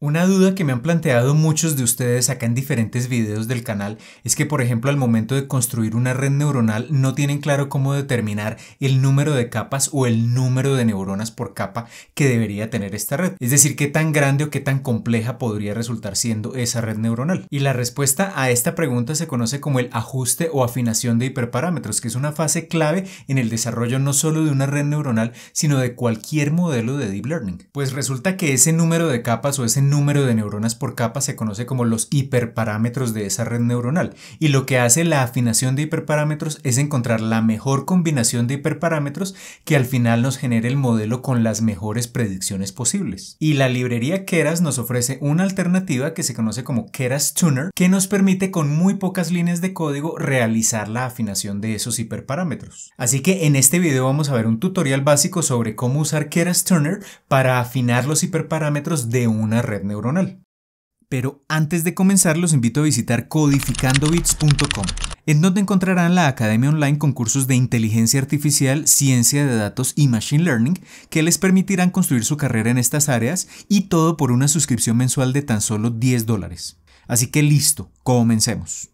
Una duda que me han planteado muchos de ustedes acá en diferentes videos del canal es que, por ejemplo, al momento de construir una red neuronal no tienen claro cómo determinar el número de capas o el número de neuronas por capa que debería tener esta red. Es decir, qué tan grande o qué tan compleja podría resultar siendo esa red neuronal. Y la respuesta a esta pregunta se conoce como el ajuste o afinación de hiperparámetros, que es una fase clave en el desarrollo no solo de una red neuronal, sino de cualquier modelo de Deep Learning. Pues resulta que ese número de capas o ese número de neuronas por capa se conoce como los hiperparámetros de esa red neuronal, y lo que hace la afinación de hiperparámetros es encontrar la mejor combinación de hiperparámetros que al final nos genere el modelo con las mejores predicciones posibles. Y la librería Keras nos ofrece una alternativa que se conoce como Keras Tuner, que nos permite con muy pocas líneas de código realizar la afinación de esos hiperparámetros. Así que en este video vamos a ver un tutorial básico sobre cómo usar Keras Tuner para afinar los hiperparámetros de una red neuronal. Pero antes de comenzar los invito a visitar codificandobits.com, en donde encontrarán la academia online con cursos de inteligencia artificial, ciencia de datos y machine learning que les permitirán construir su carrera en estas áreas, y todo por una suscripción mensual de tan solo $10. Así que listo, comencemos.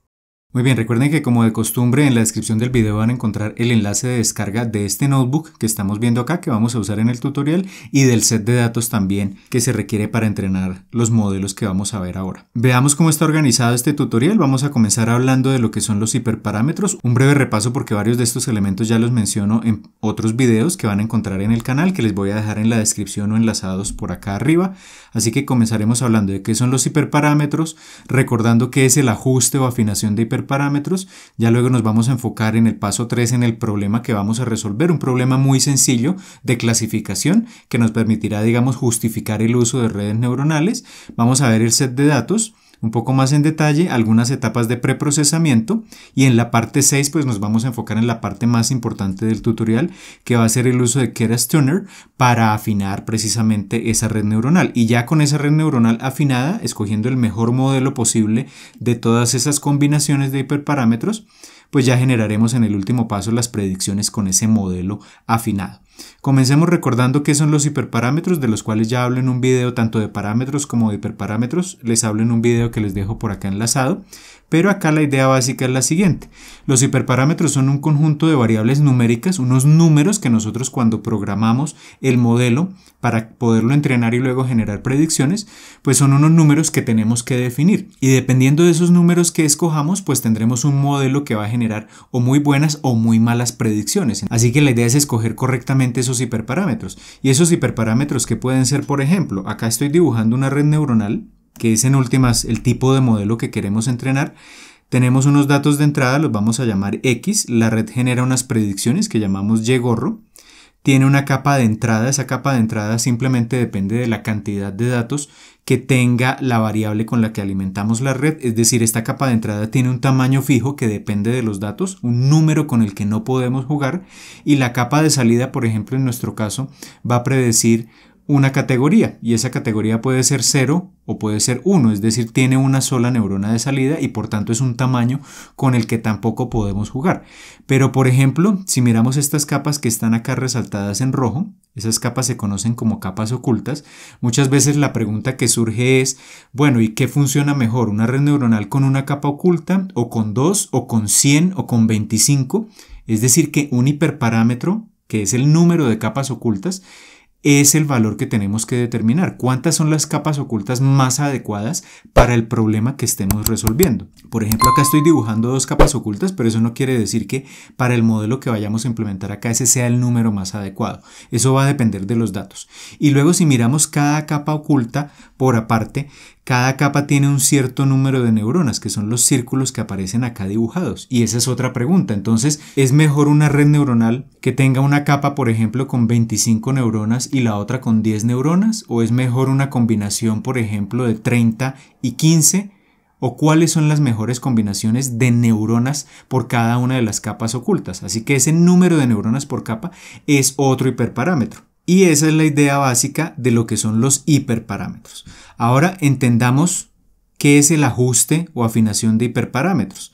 Muy bien, recuerden que como de costumbre en la descripción del video van a encontrar el enlace de descarga de este notebook que estamos viendo acá, que vamos a usar en el tutorial, y del set de datos también que se requiere para entrenar los modelos que vamos a ver ahora. Veamos cómo está organizado este tutorial. Vamos a comenzar hablando de lo que son los hiperparámetros, un breve repaso porque varios de estos elementos ya los menciono en otros videos que van a encontrar en el canal, que les voy a dejar en la descripción o enlazados por acá arriba. Así que comenzaremos hablando de qué son los hiperparámetros, recordando qué es el ajuste o afinación de hiperparámetros. Ya luego nos vamos a enfocar en el paso 3 en el problema que vamos a resolver, un problema muy sencillo de clasificación que nos permitirá, digamos, justificar el uso de redes neuronales. Vamos a ver el set de datos un poco más en detalle, algunas etapas de preprocesamiento, y en la parte 6 pues nos vamos a enfocar en la parte más importante del tutorial, que va a ser el uso de Keras Tuner para afinar precisamente esa red neuronal. Y ya con esa red neuronal afinada, escogiendo el mejor modelo posible de todas esas combinaciones de hiperparámetros, pues ya generaremos en el último paso las predicciones con ese modelo afinado. Comencemos recordando qué son los hiperparámetros, de los cuales ya hablo en un video tanto de parámetros como de hiperparámetros. Les hablo en un video que les dejo por acá enlazado, pero acá la idea básica es la siguiente. Los hiperparámetros son un conjunto de variables numéricas, unos números que nosotros cuando programamos el modelo para poderlo entrenar y luego generar predicciones, pues son unos números que tenemos que definir, y dependiendo de esos números que escojamos, pues tendremos un modelo que va a generar o muy buenas o muy malas predicciones. Así que la idea es escoger correctamente esos hiperparámetros, y esos hiperparámetros que pueden ser, por ejemplo, acá estoy dibujando una red neuronal que es en últimas el tipo de modelo que queremos entrenar. Tenemos unos datos de entrada, los vamos a llamar X, la red genera unas predicciones que llamamos Y gorro, tiene una capa de entrada, esa capa de entrada simplemente depende de la cantidad de datos que tenga la variable con la que alimentamos la red, es decir, esta capa de entrada tiene un tamaño fijo que depende de los datos, un número con el que no podemos jugar, y la capa de salida, por ejemplo, en nuestro caso, va a predecir una categoría, y esa categoría puede ser 0 o puede ser 1, es decir, tiene una sola neurona de salida y por tanto es un tamaño con el que tampoco podemos jugar. Pero por ejemplo, si miramos estas capas que están acá resaltadas en rojo, esas capas se conocen como capas ocultas. Muchas veces la pregunta que surge es, bueno, ¿y qué funciona mejor? ¿Una red neuronal con una capa oculta, o con 2, o con 100, o con 25? Es decir, que un hiperparámetro, que es el número de capas ocultas, es el valor que tenemos que determinar. ¿Cuántas son las capas ocultas más adecuadas para el problema que estemos resolviendo? Por ejemplo, acá estoy dibujando 2 capas ocultas, pero eso no quiere decir que para el modelo que vayamos a implementar acá ese sea el número más adecuado. Eso va a depender de los datos. Y luego, si miramos cada capa oculta por aparte, cada capa tiene un cierto número de neuronas, que son los círculos que aparecen acá dibujados. Y esa es otra pregunta. Entonces, ¿es mejor una red neuronal que tenga una capa, por ejemplo, con 25 neuronas y la otra con 10 neuronas? ¿O es mejor una combinación, por ejemplo, de 30 y 15? ¿O cuáles son las mejores combinaciones de neuronas por cada una de las capas ocultas? Así que ese número de neuronas por capa es otro hiperparámetro. Y esa es la idea básica de lo que son los hiperparámetros. Ahora entendamos qué es el ajuste o afinación de hiperparámetros.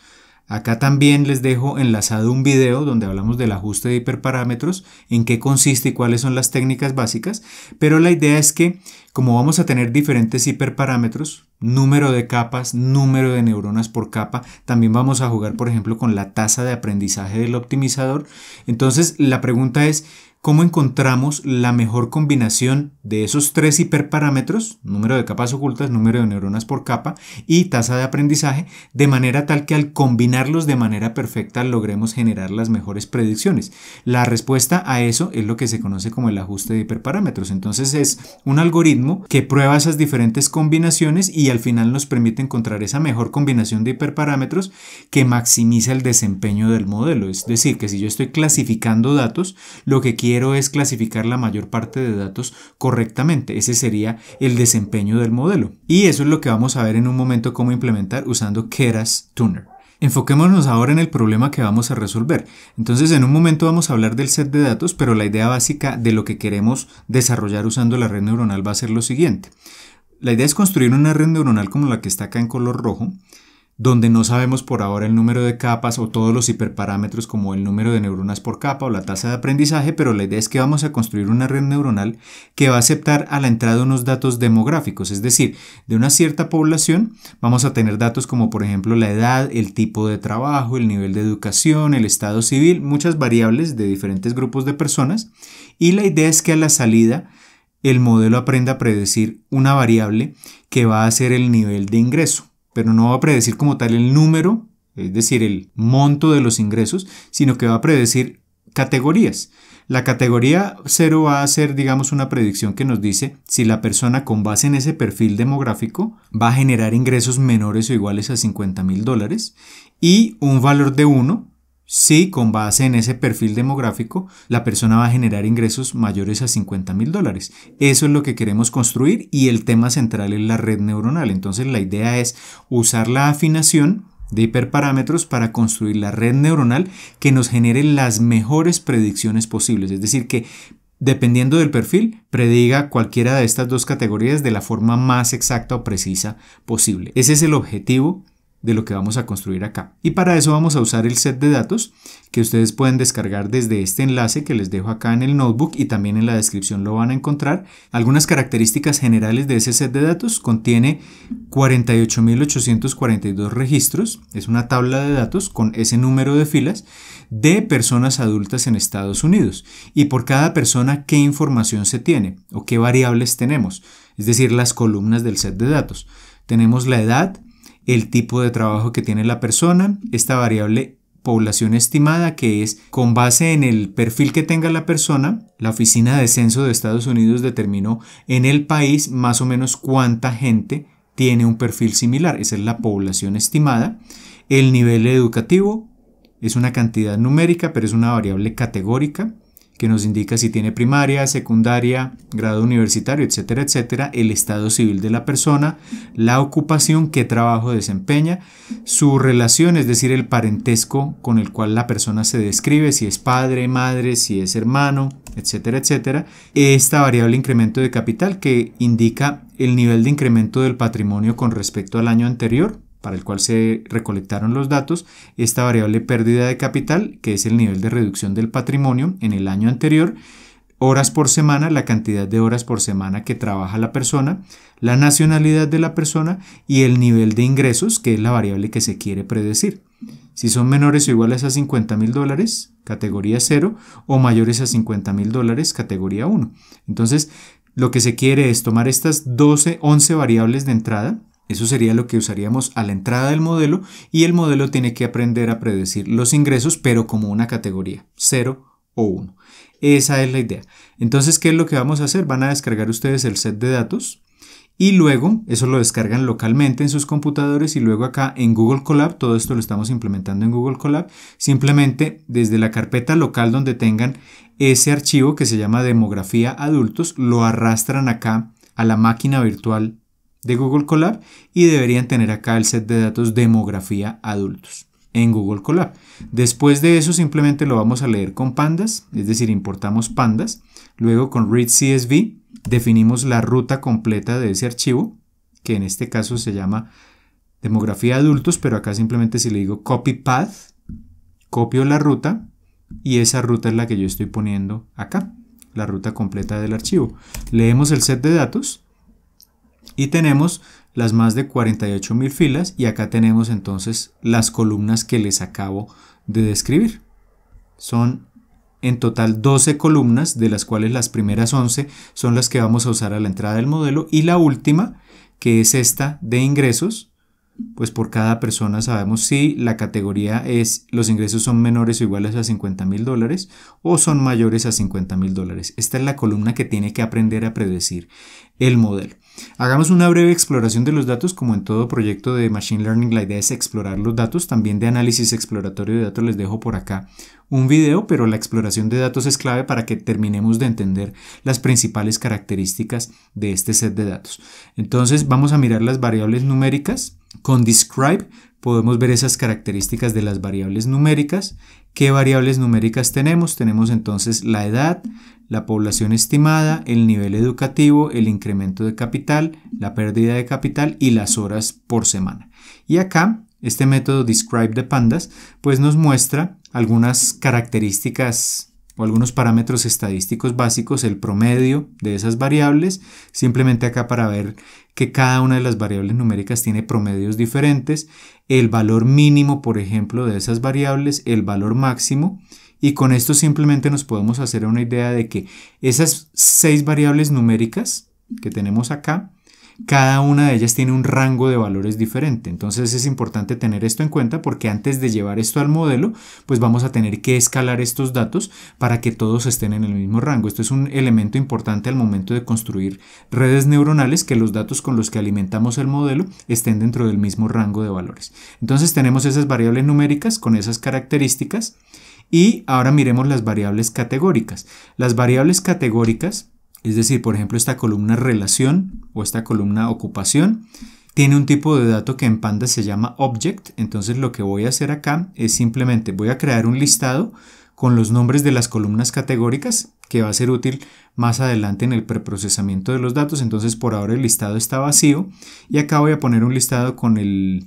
Acá también les dejo enlazado un video donde hablamos del ajuste de hiperparámetros, en qué consiste y cuáles son las técnicas básicas, pero la idea es que como vamos a tener diferentes hiperparámetros, número de capas, número de neuronas por capa, también vamos a jugar por ejemplo con la tasa de aprendizaje del optimizador. Entonces la pregunta es, ¿cómo encontramos la mejor combinación de esos tres hiperparámetros, número de capas ocultas, número de neuronas por capa y tasa de aprendizaje, de manera tal que al combinarlos de manera perfecta logremos generar las mejores predicciones? La respuesta a eso es lo que se conoce como el ajuste de hiperparámetros. Entonces es un algoritmo que prueba esas diferentes combinaciones y al final nos permite encontrar esa mejor combinación de hiperparámetros que maximiza el desempeño del modelo. Es decir, que si yo estoy clasificando datos, lo que quiero es clasificar la mayor parte de datos correctamente. Ese sería el desempeño del modelo. Y eso es lo que vamos a ver en un momento cómo implementar usando Keras Tuner. Enfoquémonos ahora en el problema que vamos a resolver. Entonces en un momento vamos a hablar del set de datos, pero la idea básica de lo que queremos desarrollar usando la red neuronal va a ser lo siguiente. La idea es construir una red neuronal como la que está acá en color rojo, donde no sabemos por ahora el número de capas o todos los hiperparámetros como el número de neuronas por capa o la tasa de aprendizaje, pero la idea es que vamos a construir una red neuronal que va a aceptar a la entrada unos datos demográficos, es decir, de una cierta población vamos a tener datos como por ejemplo la edad, el tipo de trabajo, el nivel de educación, el estado civil, muchas variables de diferentes grupos de personas, y la idea es que a la salida el modelo aprenda a predecir una variable que va a ser el nivel de ingreso, pero no va a predecir como tal el número, es decir, el monto de los ingresos, sino que va a predecir categorías. La categoría 0 va a ser, digamos, una predicción que nos dice si la persona con base en ese perfil demográfico va a generar ingresos menores o iguales a $50,000 y un valor de 1 si con base en ese perfil demográfico la persona va a generar ingresos mayores a $50,000. Eso es lo que queremos construir y el tema central es la red neuronal. Entonces la idea es usar la afinación de hiperparámetros para construir la red neuronal que nos genere las mejores predicciones posibles. Es decir, que dependiendo del perfil, prediga cualquiera de estas dos categorías de la forma más exacta o precisa posible. Ese es el objetivo de lo que vamos a construir acá. Y para eso vamos a usar el set de datos que ustedes pueden descargar desde este enlace que les dejo acá en el notebook y también en la descripción lo van a encontrar. Algunas características generales de ese set de datos: contiene 48.842 registros, es una tabla de datos con ese número de filas de personas adultas en Estados Unidos, y por cada persona qué información se tiene o qué variables tenemos, es decir, las columnas del set de datos. Tenemos la edad, el tipo de trabajo que tiene la persona, esta variable población estimada, que es con base en el perfil que tenga la persona, la Oficina de Censo de Estados Unidos determinó en el país más o menos cuánta gente tiene un perfil similar, esa es la población estimada. El nivel educativo es una cantidad numérica, pero es una variable categórica que nos indica si tiene primaria, secundaria, grado universitario, etcétera, etcétera. El estado civil de la persona, la ocupación, qué trabajo desempeña, su relación, es decir, el parentesco con el cual la persona se describe, si es padre, madre, si es hermano, etcétera, etcétera. Esta variable incremento de capital que indica el nivel de incremento del patrimonio con respecto al año anterior, para el cual se recolectaron los datos. Esta variable pérdida de capital, que es el nivel de reducción del patrimonio en el año anterior. Horas por semana, la cantidad de horas por semana que trabaja la persona, la nacionalidad de la persona y el nivel de ingresos, que es la variable que se quiere predecir. Si son menores o iguales a $50,000, categoría 0, o mayores a $50,000, categoría 1. Entonces, lo que se quiere es tomar estas 11 variables de entrada. Eso sería lo que usaríamos a la entrada del modelo, y el modelo tiene que aprender a predecir los ingresos, pero como una categoría, 0 o 1. Esa es la idea. Entonces, ¿qué es lo que vamos a hacer? Van a descargar ustedes el set de datos y luego eso lo descargan localmente en sus computadores, y luego acá en Google Colab, todo esto lo estamos implementando en Google Colab, simplemente desde la carpeta local donde tengan ese archivo que se llama demografía adultos, lo arrastran acá a la máquina virtual de Google Colab y deberían tener acá el set de datos demografía adultos en Google Colab. Después de eso simplemente lo vamos a leer con pandas, es decir, importamos pandas, luego con read CSV definimos la ruta completa de ese archivo, que en este caso se llama demografía adultos, pero acá simplemente si le digo copy path, copio la ruta y esa ruta es la que yo estoy poniendo acá, la ruta completa del archivo. Leemos el set de datos y tenemos las más de 48.000 filas y acá tenemos entonces las columnas que les acabo de describir. Son en total 12 columnas, de las cuales las primeras 11 son las que vamos a usar a la entrada del modelo y la última, que es esta de ingresos, pues por cada persona sabemos si la categoría es los ingresos son menores o iguales a $50.000 o son mayores a $50.000. Esta es la columna que tiene que aprender a predecir el modelo. Hagamos una breve exploración de los datos. Como en todo proyecto de Machine Learning, la idea es explorar los datos. También de análisis exploratorio de datos les dejo por acá un video, pero la exploración de datos es clave para que terminemos de entender las principales características de este set de datos. Entonces vamos a mirar las variables numéricas. Con Describe podemos ver esas características de las variables numéricas. ¿Qué variables numéricas tenemos? Tenemos entonces la edad, la población estimada, el nivel educativo, el incremento de capital, la pérdida de capital y las horas por semana. Y acá, este método Describe de Pandas, pues nos muestra algunas características o algunos parámetros estadísticos básicos, el promedio de esas variables, simplemente acá para ver que cada una de las variables numéricas tiene promedios diferentes, el valor mínimo, por ejemplo, de esas variables, el valor máximo, y con esto simplemente nos podemos hacer una idea de que esas 6 variables numéricas que tenemos acá, cada una de ellas tiene un rango de valores diferente. Entonces es importante tener esto en cuenta porque antes de llevar esto al modelo, pues vamos a tener que escalar estos datos para que todos estén en el mismo rango. Esto es un elemento importante al momento de construir redes neuronales, que los datos con los que alimentamos el modelo estén dentro del mismo rango de valores. Entonces tenemos esas variables numéricas con esas características y ahora miremos las variables categóricas. Las variables categóricas, es decir, por ejemplo, esta columna relación o esta columna ocupación, tiene un tipo de dato que en Pandas se llama object. Entonces lo que voy a hacer acá es simplemente voy a crear un listado con los nombres de las columnas categóricas que va a ser útil más adelante en el preprocesamiento de los datos. Entonces por ahora el listado está vacío y acá voy a poner un listado con el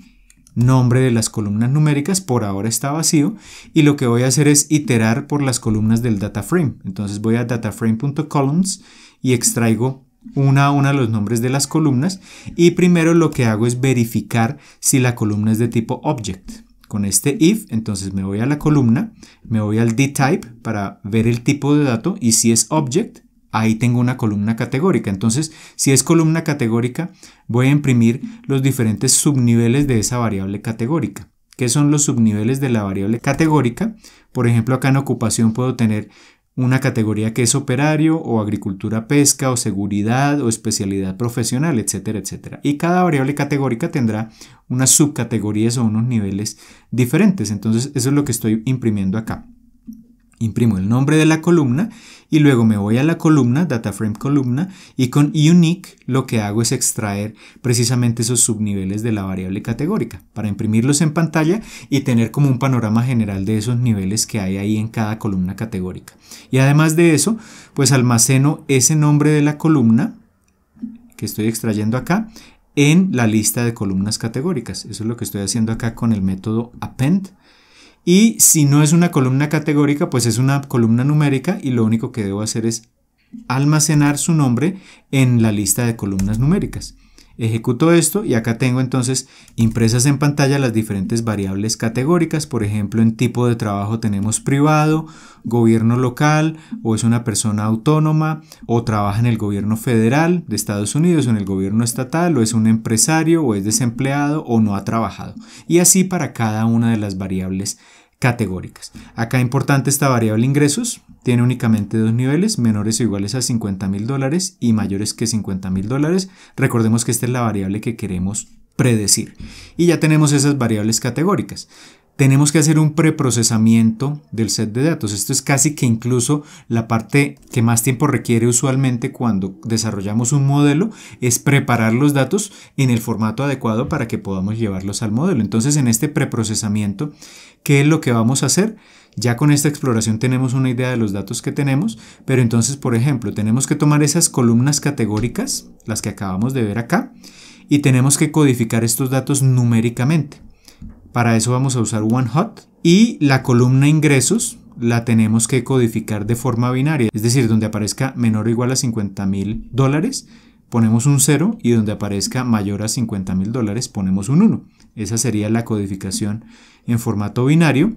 nombre de las columnas numéricas, por ahora está vacío, y lo que voy a hacer es iterar por las columnas del data frame. Entonces voy a dataframe.columns y extraigo una a una los nombres de las columnas y primero lo que hago es verificar si la columna es de tipo object. Con este if, entonces me voy a la columna, me voy al dtype para ver el tipo de dato y si es object, ahí tengo una columna categórica. Entonces, si es columna categórica, voy a imprimir los diferentes subniveles de esa variable categórica. ¿Qué son los subniveles de la variable categórica? Por ejemplo, acá en ocupación puedo tener una categoría que es operario o agricultura, pesca o seguridad o especialidad profesional, etcétera, etcétera. Y cada variable categórica tendrá unas subcategorías o unos niveles diferentes. Entonces, eso es lo que estoy imprimiendo acá. Imprimo el nombre de la columna y luego me voy a la columna, dataframe columna, y con unique lo que hago es extraer precisamente esos subniveles de la variable categórica para imprimirlos en pantalla y tener como un panorama general de esos niveles que hay ahí en cada columna categórica. Y además de eso, pues almaceno ese nombre de la columna que estoy extrayendo acá en la lista de columnas categóricas. Eso es lo que estoy haciendo acá con el método append. Y si no es una columna categórica, pues es una columna numérica y lo único que debo hacer es almacenar su nombre en la lista de columnas numéricas. Ejecuto esto y acá tengo entonces impresas en pantalla las diferentes variables categóricas. Por ejemplo, en tipo de trabajo tenemos privado, gobierno local, o es una persona autónoma, o trabaja en el gobierno federal de Estados Unidos o en el gobierno estatal, o es un empresario, o es desempleado, o no ha trabajado. Y así para cada una de las variables categóricas. Acá importante esta variable ingresos, tiene únicamente dos niveles, menores o iguales a $50.000 y mayores que $50.000. Recordemos que esta es la variable que queremos predecir. Y ya tenemos esas variables categóricas. Tenemos que hacer un preprocesamiento del set de datos. Esto es casi que incluso la parte que más tiempo requiere usualmente cuando desarrollamos un modelo, es preparar los datos en el formato adecuado para que podamos llevarlos al modelo. Entonces, en este preprocesamiento, ¿qué es lo que vamos a hacer? Ya con esta exploración tenemos una idea de los datos que tenemos, pero entonces, por ejemplo, tenemos que tomar esas columnas categóricas, las que acabamos de ver acá, y tenemos que codificar estos datos numéricamente. Para eso vamos a usar OneHot y la columna ingresos la tenemos que codificar de forma binaria, es decir, donde aparezca menor o igual a $50,000 ponemos un 0 y donde aparezca mayor a $50,000 ponemos un 1. Esa sería la codificación en formato binario.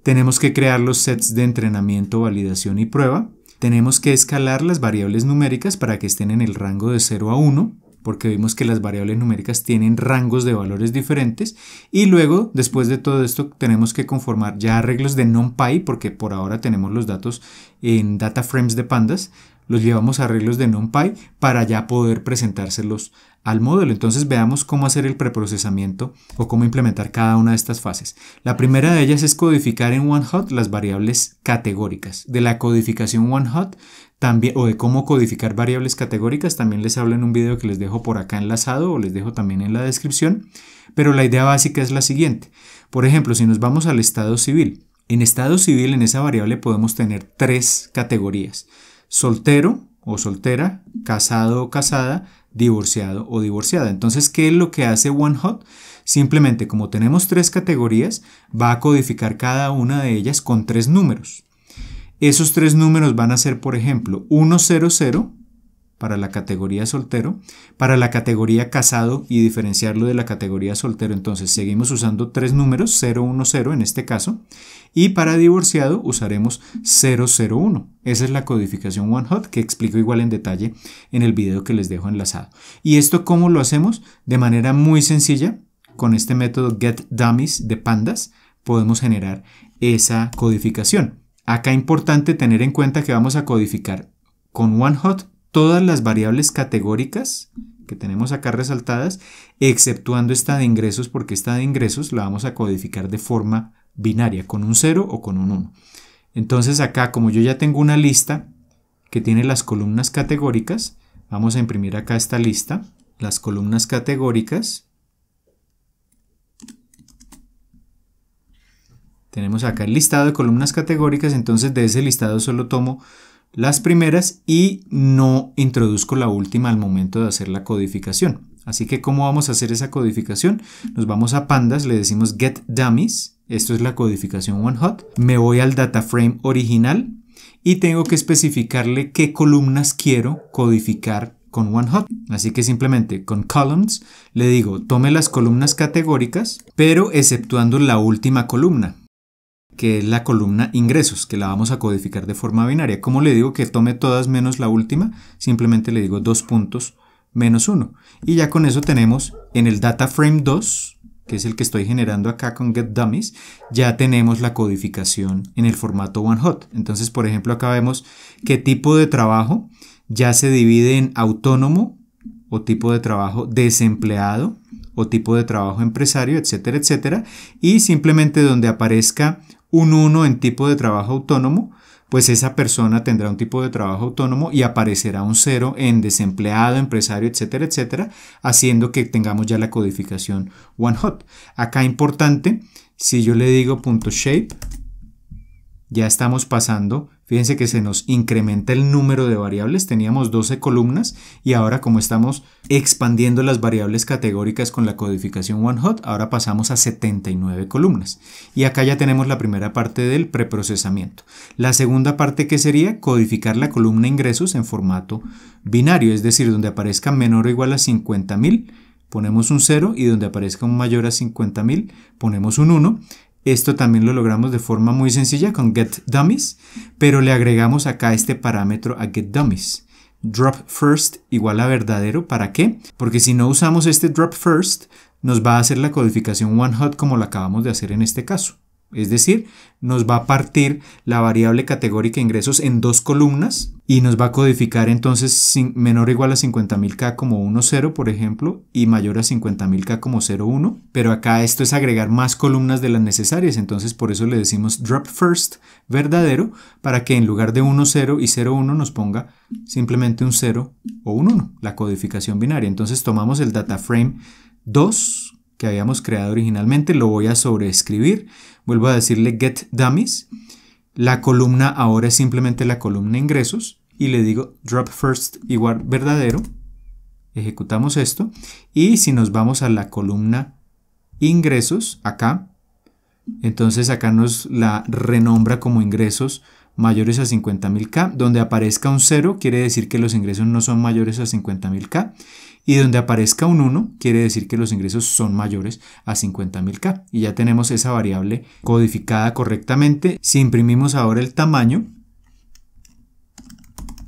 Tenemos que crear los sets de entrenamiento, validación y prueba. Tenemos que escalar las variables numéricas para que estén en el rango de 0 a 1, porque vimos que las variables numéricas tienen rangos de valores diferentes. Y luego, después de todo esto, tenemos que conformar ya arreglos de NumPy, porque por ahora tenemos los datos en data frames de pandas. Los llevamos a arreglos de NumPy para ya poder presentárselos al modelo. Entonces veamos cómo hacer el preprocesamiento o cómo implementar cada una de estas fases. La primera de ellas es codificar en OneHot las variables categóricas. De la codificación OneHot también, o de cómo codificar variables categóricas, también les hablo en un video que les dejo por acá enlazado o les dejo también en la descripción. Pero la idea básica es la siguiente. Por ejemplo, si nos vamos al estado civil. En estado civil, en esa variable podemos tener 3 categorías. Soltero o soltera, casado o casada, divorciado o divorciada. Entonces, ¿qué es lo que hace OneHot? Simplemente, como tenemos 3 categorías, va a codificar cada una de ellas con 3 números. Esos 3 números van a ser, por ejemplo, 100 para la categoría soltero, para la categoría casado y diferenciarlo de la categoría soltero. Entonces seguimos usando 3 números, 010 en este caso, y para divorciado usaremos 001. Esa es la codificación OneHot que explico igual en detalle en el video que les dejo enlazado. ¿Y esto cómo lo hacemos? De manera muy sencilla, con este método getDummies de pandas podemos generar esa codificación. Acá es importante tener en cuenta que vamos a codificar con OneHot todas las variables categóricas que tenemos acá resaltadas, exceptuando esta de ingresos, porque esta de ingresos la vamos a codificar de forma binaria, con un 0 o con un 1. Entonces acá, como yo ya tengo una lista que tiene las columnas categóricas, vamos a imprimir acá esta lista, las columnas categóricas. Tenemos acá el listado de columnas categóricas, entonces de ese listado solo tomo las primeras y no introduzco la última al momento de hacer la codificación. Así que, ¿cómo vamos a hacer esa codificación? Nos vamos a pandas, le decimos getDummies, esto es la codificación OneHot. Me voy al data frame original y tengo que especificarle qué columnas quiero codificar con OneHot. Así que simplemente con columns le digo, tome las columnas categóricas, pero exceptuando la última columna, que es la columna ingresos, que la vamos a codificar de forma binaria. ¿Cómo le digo que tome todas menos la última? Simplemente le digo 2 puntos menos 1. Y ya con eso tenemos en el data frame 2, que es el que estoy generando acá con getDummies, ya tenemos la codificación en el formato OneHot. Entonces, por ejemplo, acá vemos qué tipo de trabajo ya se divide en autónomo o tipo de trabajo desempleado o tipo de trabajo empresario, etcétera, etcétera. Y simplemente donde aparezca un 1 en tipo de trabajo autónomo, pues esa persona tendrá un tipo de trabajo autónomo y aparecerá un 0 en desempleado, empresario, etcétera, etcétera, haciendo que tengamos ya la codificación OneHot. Acá importante, si yo le digo .shape, ya estamos pasando, fíjense que se nos incrementa el número de variables, teníamos 12 columnas y ahora como estamos expandiendo las variables categóricas con la codificación OneHot, ahora pasamos a 79 columnas. Y acá ya tenemos la primera parte del preprocesamiento. La segunda parte, que sería codificar la columna ingresos en formato binario, es decir, donde aparezca menor o igual a 50,000 ponemos un 0 y donde aparezca un mayor a 50,000 ponemos un 1. Esto también lo logramos de forma muy sencilla con getDummies, pero le agregamos acá este parámetro a getDummies. DropFirst igual a verdadero. ¿Para qué? Porque si no usamos este DropFirst, nos va a hacer la codificación OneHot como la acabamos de hacer en este caso. Es decir, nos va a partir la variable categórica ingresos en 2 columnas y nos va a codificar entonces menor o igual a 50,000K como 1,0, por ejemplo, y mayor a 50,000K como 0,1. Pero acá esto es agregar más columnas de las necesarias, entonces por eso le decimos DropFirst verdadero, para que en lugar de 1,0 y 0,1 nos ponga simplemente un 0 o un 1, la codificación binaria. Entonces tomamos el data frame 2 que habíamos creado originalmente, lo voy a sobreescribir, vuelvo a decirle getDummies, la columna ahora es simplemente la columna ingresos y le digo DropFirst igual verdadero, ejecutamos esto y si nos vamos a la columna ingresos, acá, entonces acá nos la renombra como ingresos mayores a 50.000K. Donde aparezca un 0 quiere decir que los ingresos no son mayores a 50.000K. Y donde aparezca un 1 quiere decir que los ingresos son mayores a 50.000K. Y ya tenemos esa variable codificada correctamente. Si imprimimos ahora el tamaño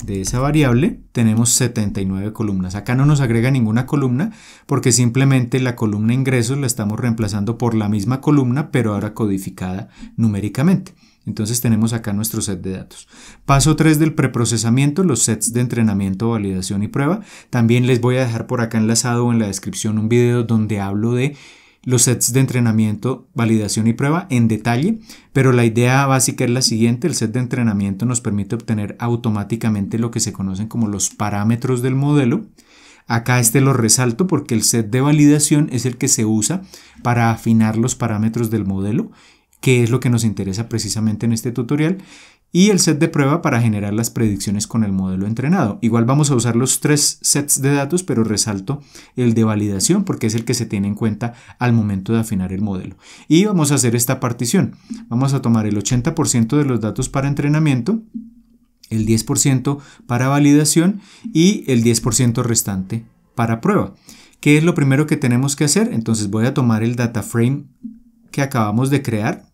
de esa variable, tenemos 79 columnas. Acá no nos agrega ninguna columna porque simplemente la columna ingresos la estamos reemplazando por la misma columna, pero ahora codificada numéricamente. Entonces tenemos acá nuestro set de datos. Paso 3 del preprocesamiento, los sets de entrenamiento, validación y prueba. También les voy a dejar por acá enlazado en la descripción un video donde hablo de los sets de entrenamiento, validación y prueba en detalle, pero la idea básica es la siguiente. El set de entrenamiento nos permite obtener automáticamente lo que se conocen como los parámetros del modelo. Acá lo resalto porque el set de validación es el que se usa para afinar los parámetros del modelo, que es lo que nos interesa precisamente en este tutorial, y el set de prueba para generar las predicciones con el modelo entrenado. Igual vamos a usar los 3 sets de datos, pero resalto el de validación porque es el que se tiene en cuenta al momento de afinar el modelo. Y vamos a hacer esta partición. Vamos a tomar el 80% de los datos para entrenamiento, el 10% para validación y el 10% restante para prueba. ¿Qué es lo primero que tenemos que hacer? Entonces voy a tomar el data frame que acabamos de crear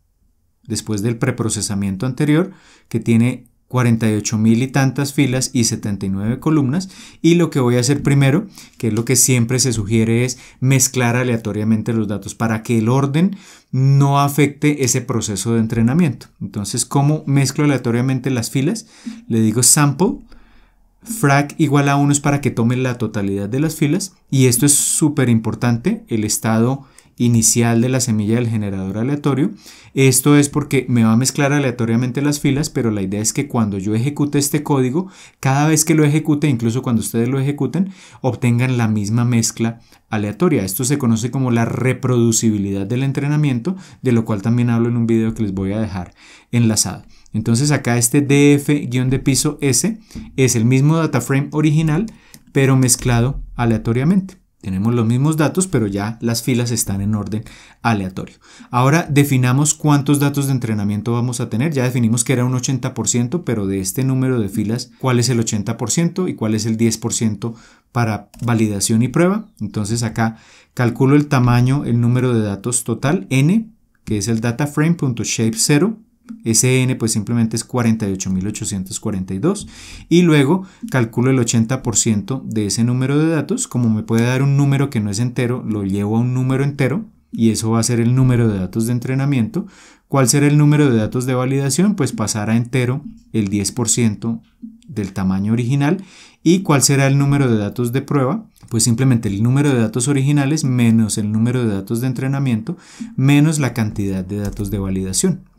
después del preprocesamiento anterior, que tiene 48.000 y tantas filas y 79 columnas, y lo que voy a hacer primero, que es lo que siempre se sugiere, es mezclar aleatoriamente los datos para que el orden no afecte ese proceso de entrenamiento. Entonces, ¿cómo mezclo aleatoriamente las filas? Le digo sample frag igual a 1 es para que tome la totalidad de las filas, y esto es súper importante, el estado inicial de la semilla del generador aleatorio. Esto es porque me va a mezclar aleatoriamente las filas, pero la idea es que cuando yo ejecute este código, cada vez que lo ejecute, incluso cuando ustedes lo ejecuten, obtengan la misma mezcla aleatoria. Esto se conoce como la reproducibilidad del entrenamiento, de lo cual también hablo en un video que les voy a dejar enlazado. Entonces acá este df-de-piso s es el mismo data frame original, pero mezclado aleatoriamente. Tenemos los mismos datos, pero ya las filas están en orden aleatorio. Ahora definamos cuántos datos de entrenamiento vamos a tener. Ya definimos que era un 80%, pero de este número de filas, ¿cuál es el 80% y cuál es el 10% para validación y prueba? Entonces acá calculo el tamaño, el número de datos total, n, que es el data frame.shape0. Ese n pues simplemente es 48.842 y luego calculo el 80% de ese número de datos. Como me puede dar un número que no es entero, lo llevo a un número entero y eso va a ser el número de datos de entrenamiento. ¿Cuál será el número de datos de validación? Pues pasar a entero el 10% del tamaño original. ¿Y cuál será el número de datos de prueba? Pues simplemente el número de datos originales menos el número de datos de entrenamiento menos la cantidad de datos de validación.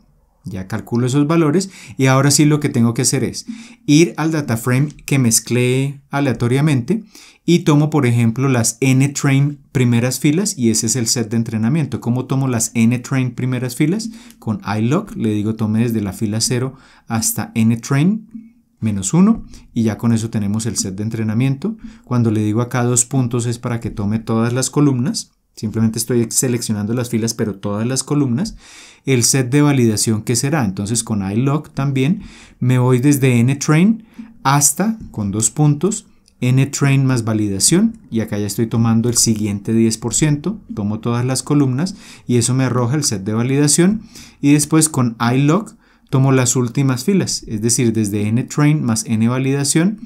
Ya calculo esos valores y ahora sí lo que tengo que hacer es ir al data frame que mezclé aleatoriamente y tomo por ejemplo las ntrain primeras filas y ese es el set de entrenamiento. ¿Cómo tomo las ntrain primeras filas? Con ilog le digo tome desde la fila 0 hasta ntrain -1 y ya con eso tenemos el set de entrenamiento. Cuando le digo acá 2 puntos es para que tome todas las columnas. Simplemente estoy seleccionando las filas, pero todas las columnas. El set de validación, ¿qué será? Entonces con ilog también me voy desde ntrain hasta, con 2 puntos, ntrain más validación. Y acá ya estoy tomando el siguiente 10%. Tomo todas las columnas y eso me arroja el set de validación. Y después con ilog tomo las últimas filas, es decir, desde ntrain más nvalidación,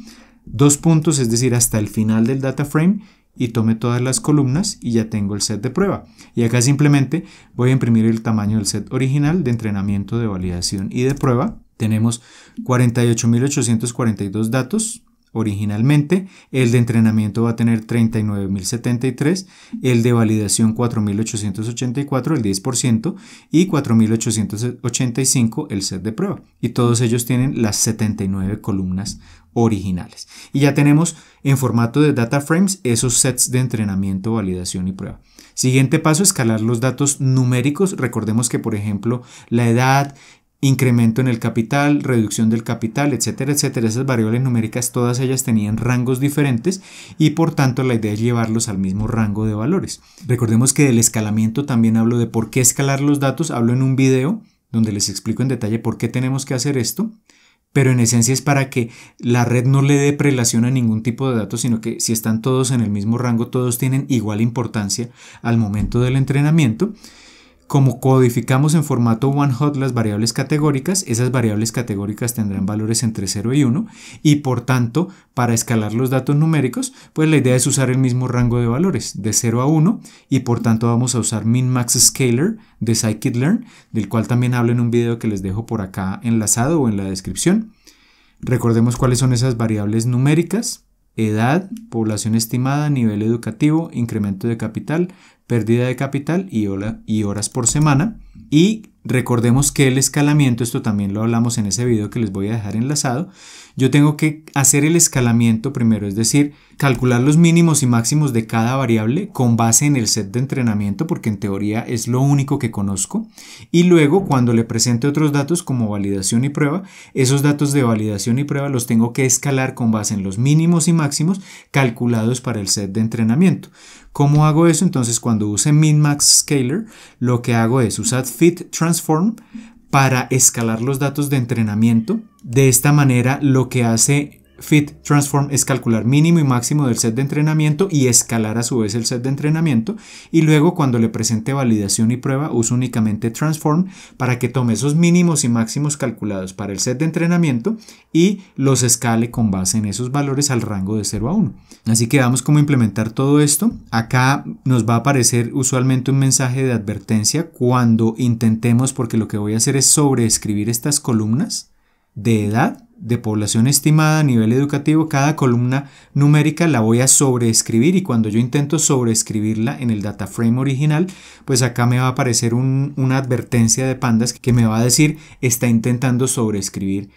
2 puntos, es decir, hasta el final del data frame. Y tome todas las columnas y ya tengo el set de prueba. Y acá simplemente voy a imprimir el tamaño del set original de entrenamiento, de validación y de prueba. Tenemos 48.842 datos originalmente. El de entrenamiento va a tener 39.073, el de validación 4.884, el 10%, y 4.885 el set de prueba. Y todos ellos tienen las 79 columnas originales. Y ya tenemos en formato de data frames esos sets de entrenamiento, validación y prueba. Siguiente paso, escalar los datos numéricos. Recordemos que, por ejemplo, la edad incremento en el capital, reducción del capital, etcétera, etcétera. Esas variables numéricas, todas ellas tenían rangos diferentes y por tanto la idea es llevarlos al mismo rango de valores. Recordemos que del escalamiento también hablo de por qué escalar los datos, hablo en un video donde les explico en detalle por qué tenemos que hacer esto, pero en esencia es para que la red no le dé prelación a ningún tipo de datos, sino que si están todos en el mismo rango, todos tienen igual importancia al momento del entrenamiento. Como codificamos en formato one hot las variables categóricas, esas variables categóricas tendrán valores entre 0 y 1 y por tanto para escalar los datos numéricos pues la idea es usar el mismo rango de valores de 0 a 1 y por tanto vamos a usar min-max scalar de scikit-learn, del cual también hablo en un video que les dejo por acá enlazado o en la descripción. Recordemos cuáles son esas variables numéricas: edad, población estimada, nivel educativo, incremento de capital, pérdida de capital y horas por semana. Y recordemos que el escalamiento, esto también lo hablamos en ese video que les voy a dejar enlazado, yo tengo que hacer el escalamiento primero, es decir, calcular los mínimos y máximos de cada variable con base en el set de entrenamiento, porque en teoría es lo único que conozco, y luego cuando le presente otros datos como validación y prueba, esos datos de validación y prueba los tengo que escalar con base en los mínimos y máximos calculados para el set de entrenamiento. ¿Cómo hago eso? Entonces cuando use min-max scalar, lo que hago es usar fit transform para escalar los datos de entrenamiento. De esta manera lo que hace fit transform es calcular mínimo y máximo del set de entrenamiento y escalar a su vez el set de entrenamiento, y luego cuando le presente validación y prueba uso únicamente transform para que tome esos mínimos y máximos calculados para el set de entrenamiento y los escale con base en esos valores al rango de 0 a 1. Así que vamos cómo implementar todo esto. Acá nos va a aparecer usualmente un mensaje de advertencia cuando intentemos, porque lo que voy a hacer es sobreescribir estas columnas de edad, de población estimada, nivel educativo. Cada columna numérica la voy a sobreescribir y cuando yo intento sobreescribirla en el data frame original, pues acá me va a aparecer una advertencia de Pandas que me va a decir está intentando sobreescribir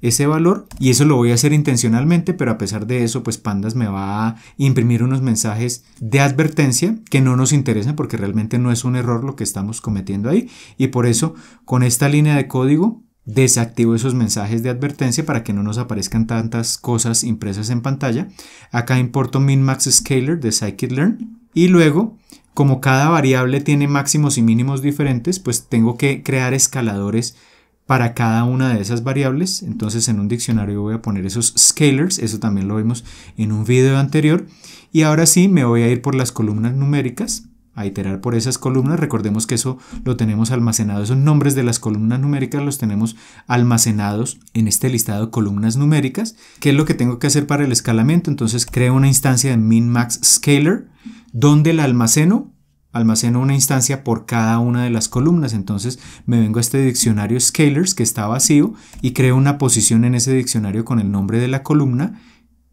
ese valor, y eso lo voy a hacer intencionalmente, pero a pesar de eso pues Pandas me va a imprimir unos mensajes de advertencia que no nos interesan porque realmente no es un error lo que estamos cometiendo ahí, y por eso con esta línea de código desactivo esos mensajes de advertencia para que no nos aparezcan tantas cosas impresas en pantalla. Acá importo min-max scalar de scikit-learn y luego, como cada variable tiene máximos y mínimos diferentes, pues tengo que crear escaladores para cada una de esas variables. Entonces en un diccionario voy a poner esos scalars, eso también lo vimos en un video anterior, y ahora sí me voy a ir por las columnas numéricas, a iterar por esas columnas. Recordemos que eso lo tenemos almacenado, esos nombres de las columnas numéricas los tenemos almacenados en este listado de columnas numéricas. ¿Qué es lo que tengo que hacer para el escalamiento? Entonces creo una instancia de min-max scalar donde la almaceno una instancia por cada una de las columnas. Entonces me vengo a este diccionario scalars que está vacío y creo una posición en ese diccionario con el nombre de la columna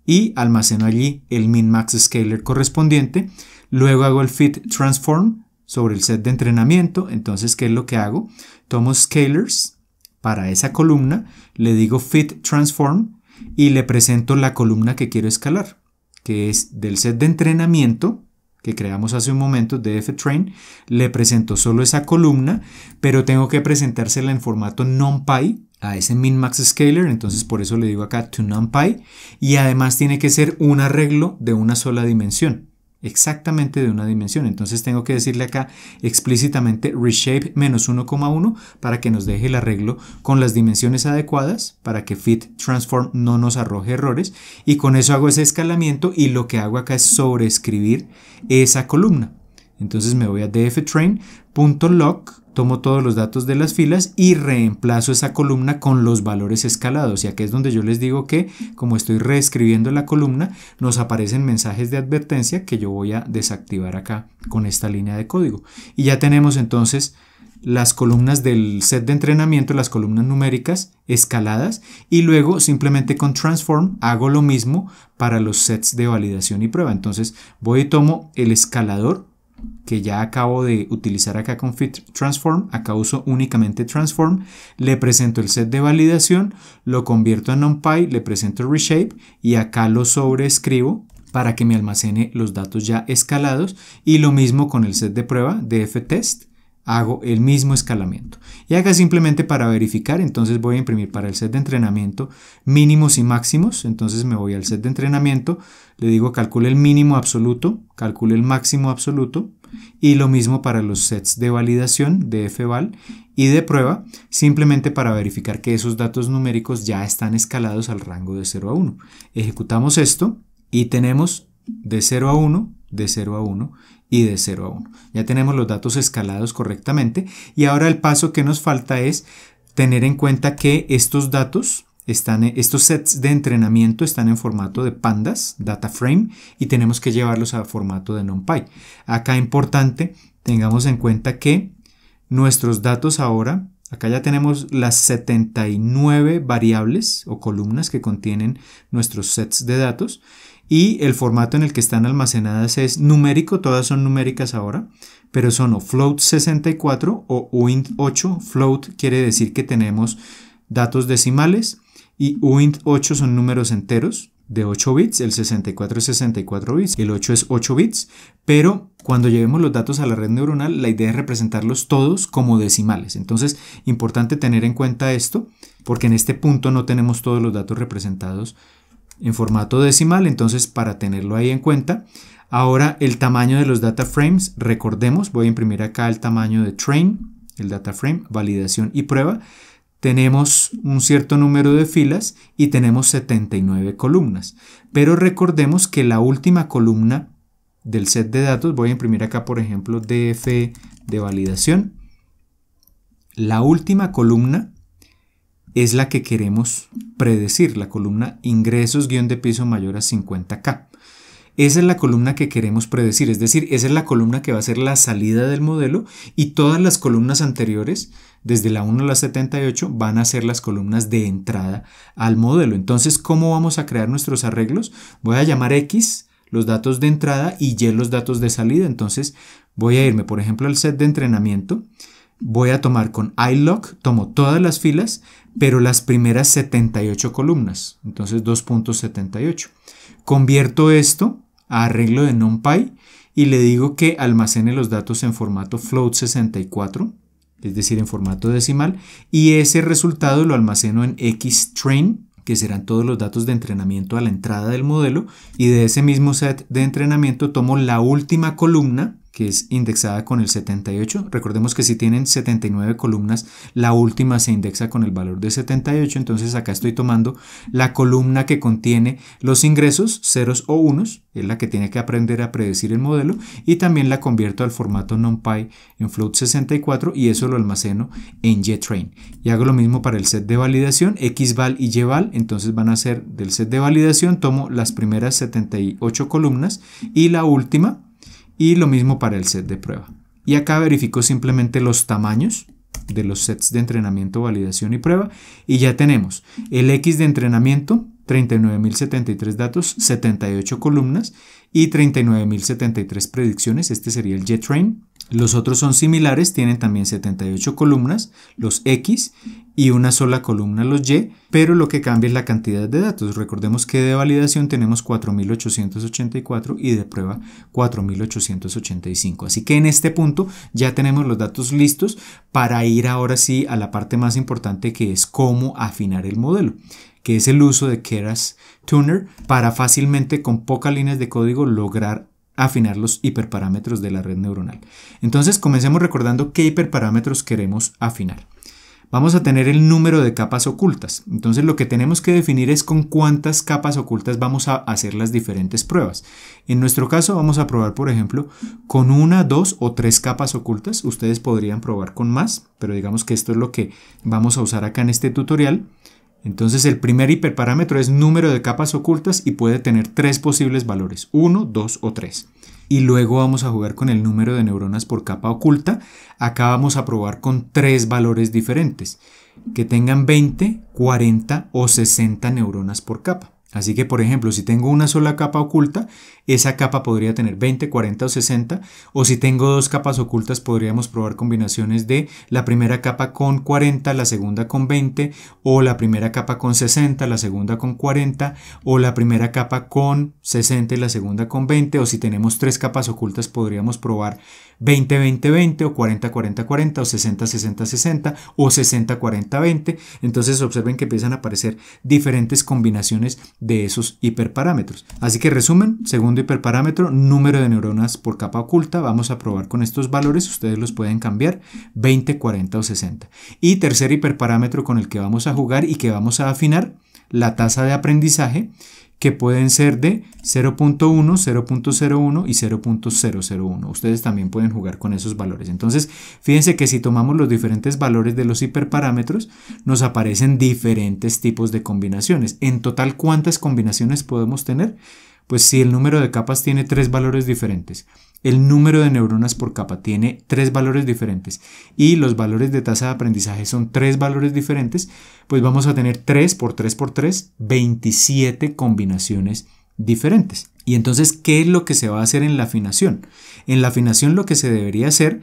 y almaceno allí el min-max scalar correspondiente. Luego hago el fit transform sobre el set de entrenamiento. Entonces, ¿qué es lo que hago? Tomo scalars para esa columna, le digo fit transform y le presento la columna que quiero escalar, que es del set de entrenamiento que creamos hace un momento de ftrain. Le presento solo esa columna, pero tengo que presentársela en formato numpy a ese min-max scalar, entonces por eso le digo acá to numpy, y además tiene que ser un arreglo de una sola dimensión. Exactamente de una dimensión. Entonces tengo que decirle acá explícitamente reshape menos 1,1 para que nos deje el arreglo con las dimensiones adecuadas para que fit transform no nos arroje errores, y con eso hago ese escalamiento y lo que hago acá es sobreescribir esa columna. Entonces me voy a dftrain.log, tomo todos los datos de las filas y reemplazo esa columna con los valores escalados, y aquí es donde yo les digo que como estoy reescribiendo la columna nos aparecen mensajes de advertencia que yo voy a desactivar acá con esta línea de código, y ya tenemos entonces las columnas del set de entrenamiento, las columnas numéricas escaladas, y luego simplemente con transform hago lo mismo para los sets de validación y prueba. Entonces voy y tomo el escalador que ya acabo de utilizar acá con fit transform, acá uso únicamente transform, le presento el set de validación, lo convierto en numpy, le presento reshape y acá lo sobreescribo para que me almacene los datos ya escalados, y lo mismo con el set de prueba de ftest, hago el mismo escalamiento. Y acá simplemente para verificar, entonces voy a imprimir para el set de entrenamiento mínimos y máximos. Entonces me voy al set de entrenamiento, le digo calcule el mínimo absoluto, calcule el máximo absoluto, y lo mismo para los sets de validación de fval y de prueba, simplemente para verificar que esos datos numéricos ya están escalados al rango de 0 a 1. Ejecutamos esto y tenemos de 0 a 1, de 0 a 1 y de 0 a 1. Ya tenemos los datos escalados correctamente y ahora el paso que nos falta es tener en cuenta que estos datos estos sets de entrenamiento están en formato de pandas, data frame, y tenemos que llevarlos a formato de NumPy. Acá importante, tengamos en cuenta que nuestros datos ahora, acá ya tenemos las 79 variables o columnas que contienen nuestros sets de datos, y el formato en el que están almacenadas es numérico, todas son numéricas ahora, pero son o float 64 o uint8. Float quiere decir que tenemos datos decimales, y uint8 son números enteros de 8 bits, el 64 es 64 bits, el 8 es 8 bits, pero cuando llevemos los datos a la red neuronal, la idea es representarlos todos como decimales. Entonces, importante tener en cuenta esto, porque en este punto no tenemos todos los datos representados en formato decimal, entonces para tenerlo ahí en cuenta. Ahora el tamaño de los data frames, recordemos, voy a imprimir acá el tamaño de train, el data frame, validación y prueba. Tenemos un cierto número de filas y tenemos 79 columnas. Pero recordemos que la última columna del set de datos, voy a imprimir acá por ejemplo df de validación. La última columna es la que queremos predecir, la columna ingresos guión de piso mayor a 50K. Esa es la columna que queremos predecir, es decir, esa es la columna que va a ser la salida del modelo y todas las columnas anteriores, desde la 1 a la 78, van a ser las columnas de entrada al modelo. Entonces, ¿cómo vamos a crear nuestros arreglos? Voy a llamar X los datos de entrada y Y los datos de salida. Entonces, voy a irme, por ejemplo, al set de entrenamiento. Voy a tomar con iLog, tomo todas las filas, pero las primeras 78 columnas. Entonces, 2.78. Convierto esto a arreglo de NumPy y le digo que almacene los datos en formato float 64, es decir, en formato decimal, y ese resultado lo almaceno en xtrain, que serán todos los datos de entrenamiento a la entrada del modelo, y de ese mismo set de entrenamiento tomo la última columna, que es indexada con el 78. Recordemos que si tienen 79 columnas, la última se indexa con el valor de 78. Entonces acá estoy tomando la columna que contiene los ingresos, ceros o unos, es la que tiene que aprender a predecir el modelo, y también la convierto al formato NumPy en float 64 y eso lo almaceno en JTrain. Y hago lo mismo para el set de validación, xval y yval. Entonces van a ser del set de validación, tomo las primeras 78 columnas y la última, y lo mismo para el set de prueba. Y acá verifico simplemente los tamaños de los sets de entrenamiento, validación y prueba. Y ya tenemos el X de entrenamiento, 39.073 datos, 78 columnas y 39.073 predicciones. Este sería el JTrain. Los otros son similares, tienen también 78 columnas, los X, y una sola columna los Y, pero lo que cambia es la cantidad de datos. Recordemos que de validación tenemos 4.884 y de prueba 4.885. Así que en este punto ya tenemos los datos listos para ir ahora sí a la parte más importante, que es cómo afinar el modelo, que es el uso de Keras Tuner para fácilmente con pocas líneas de código lograr afinar los hiperparámetros de la red neuronal. Entonces comencemos recordando qué hiperparámetros queremos afinar. Vamos a tener el número de capas ocultas. Entonces lo que tenemos que definir es con cuántas capas ocultas vamos a hacer las diferentes pruebas. En nuestro caso vamos a probar, por ejemplo, con 1, 2 o 3 capas ocultas. Ustedes podrían probar con más, pero digamos que esto es lo que vamos a usar acá en este tutorial. Entonces el primer hiperparámetro es número de capas ocultas y puede tener 3 posibles valores, 1, 2 o 3. Y luego vamos a jugar con el número de neuronas por capa oculta. Acá vamos a probar con 3 valores diferentes, que tengan 20, 40 o 60 neuronas por capa. Así que, por ejemplo, si tengo una sola capa oculta, esa capa podría tener 20, 40 o 60. O si tengo dos capas ocultas, podríamos probar combinaciones de la primera capa con 40, la segunda con 20, o la primera capa con 60, la segunda con 40, o la primera capa con 60 y la segunda con 20. O si tenemos tres capas ocultas, podríamos probar 20, 20, 20, o 40, 40, 40, o 60, 60, 60, o 60, 40, 20. Entonces observen que empiezan a aparecer diferentes combinaciones de esos hiperparámetros. Así que resumen, segundo hiperparámetro, número de neuronas por capa oculta. Vamos a probar con estos valores, ustedes los pueden cambiar, 20, 40 o 60. Y tercer hiperparámetro con el que vamos a jugar y que vamos a afinar, la tasa de aprendizaje, que pueden ser de 0.1, 0.01 y 0.001. Ustedes también pueden jugar con esos valores. Entonces, fíjense que si tomamos los diferentes valores de los hiperparámetros, nos aparecen diferentes tipos de combinaciones. En total, ¿cuántas combinaciones podemos tener? Pues si el número de capas tiene tres valores diferentes, el número de neuronas por capa tiene tres valores diferentes y los valores de tasa de aprendizaje son tres valores diferentes, pues vamos a tener 3 por 3 por 3, 27 combinaciones diferentes. Y entonces, ¿qué es lo que se va a hacer en la afinación? En la afinación lo que se debería hacer,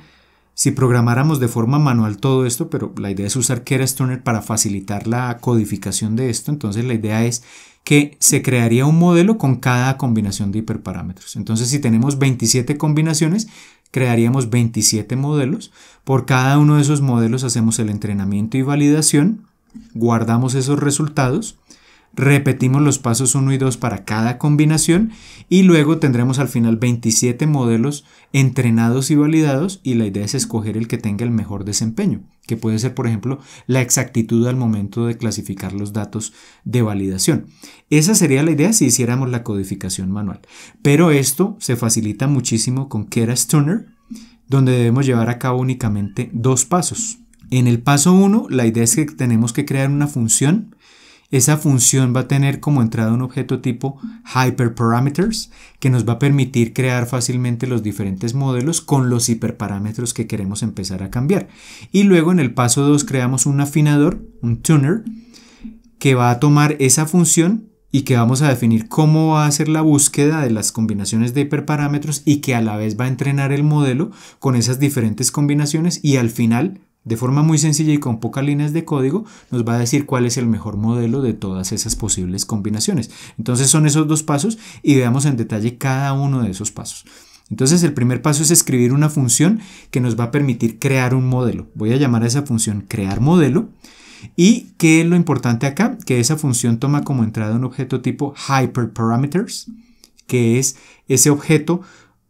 si programáramos de forma manual todo esto, pero la idea es usar Keras-Turner para facilitar la codificación de esto, entonces la idea es que se crearía un modelo con cada combinación de hiperparámetros. Entonces, si tenemos 27 combinaciones, crearíamos 27 modelos. Por cada uno de esos modelos hacemos el entrenamiento y validación, guardamos esos resultados, repetimos los pasos 1 y 2 para cada combinación y luego tendremos al final 27 modelos entrenados y validados, y la idea es escoger el que tenga el mejor desempeño, que puede ser, por ejemplo, la exactitud al momento de clasificar los datos de validación. Esa sería la idea si hiciéramos la codificación manual, pero esto se facilita muchísimo con Keras-Turner, donde debemos llevar a cabo únicamente dos pasos. En el paso 1, la idea es que tenemos que crear una función. Esa función va a tener como entrada un objeto tipo hyperparameters, que nos va a permitir crear fácilmente los diferentes modelos con los hiperparámetros que queremos empezar a cambiar. Y luego en el paso 2 creamos un afinador, un tuner, que va a tomar esa función y que vamos a definir cómo va a hacer la búsqueda de las combinaciones de hiperparámetros y que a la vez va a entrenar el modelo con esas diferentes combinaciones, y al final, de forma muy sencilla y con pocas líneas de código, nos va a decir cuál es el mejor modelo de todas esas posibles combinaciones. Entonces son esos dos pasos y veamos en detalle cada uno de esos pasos. Entonces el primer paso es escribir una función que nos va a permitir crear un modelo. Voy a llamar a esa función crear modelo. ¿Y qué es lo importante acá? Que esa función toma como entrada un objeto tipo hyperparameters, que es ese objeto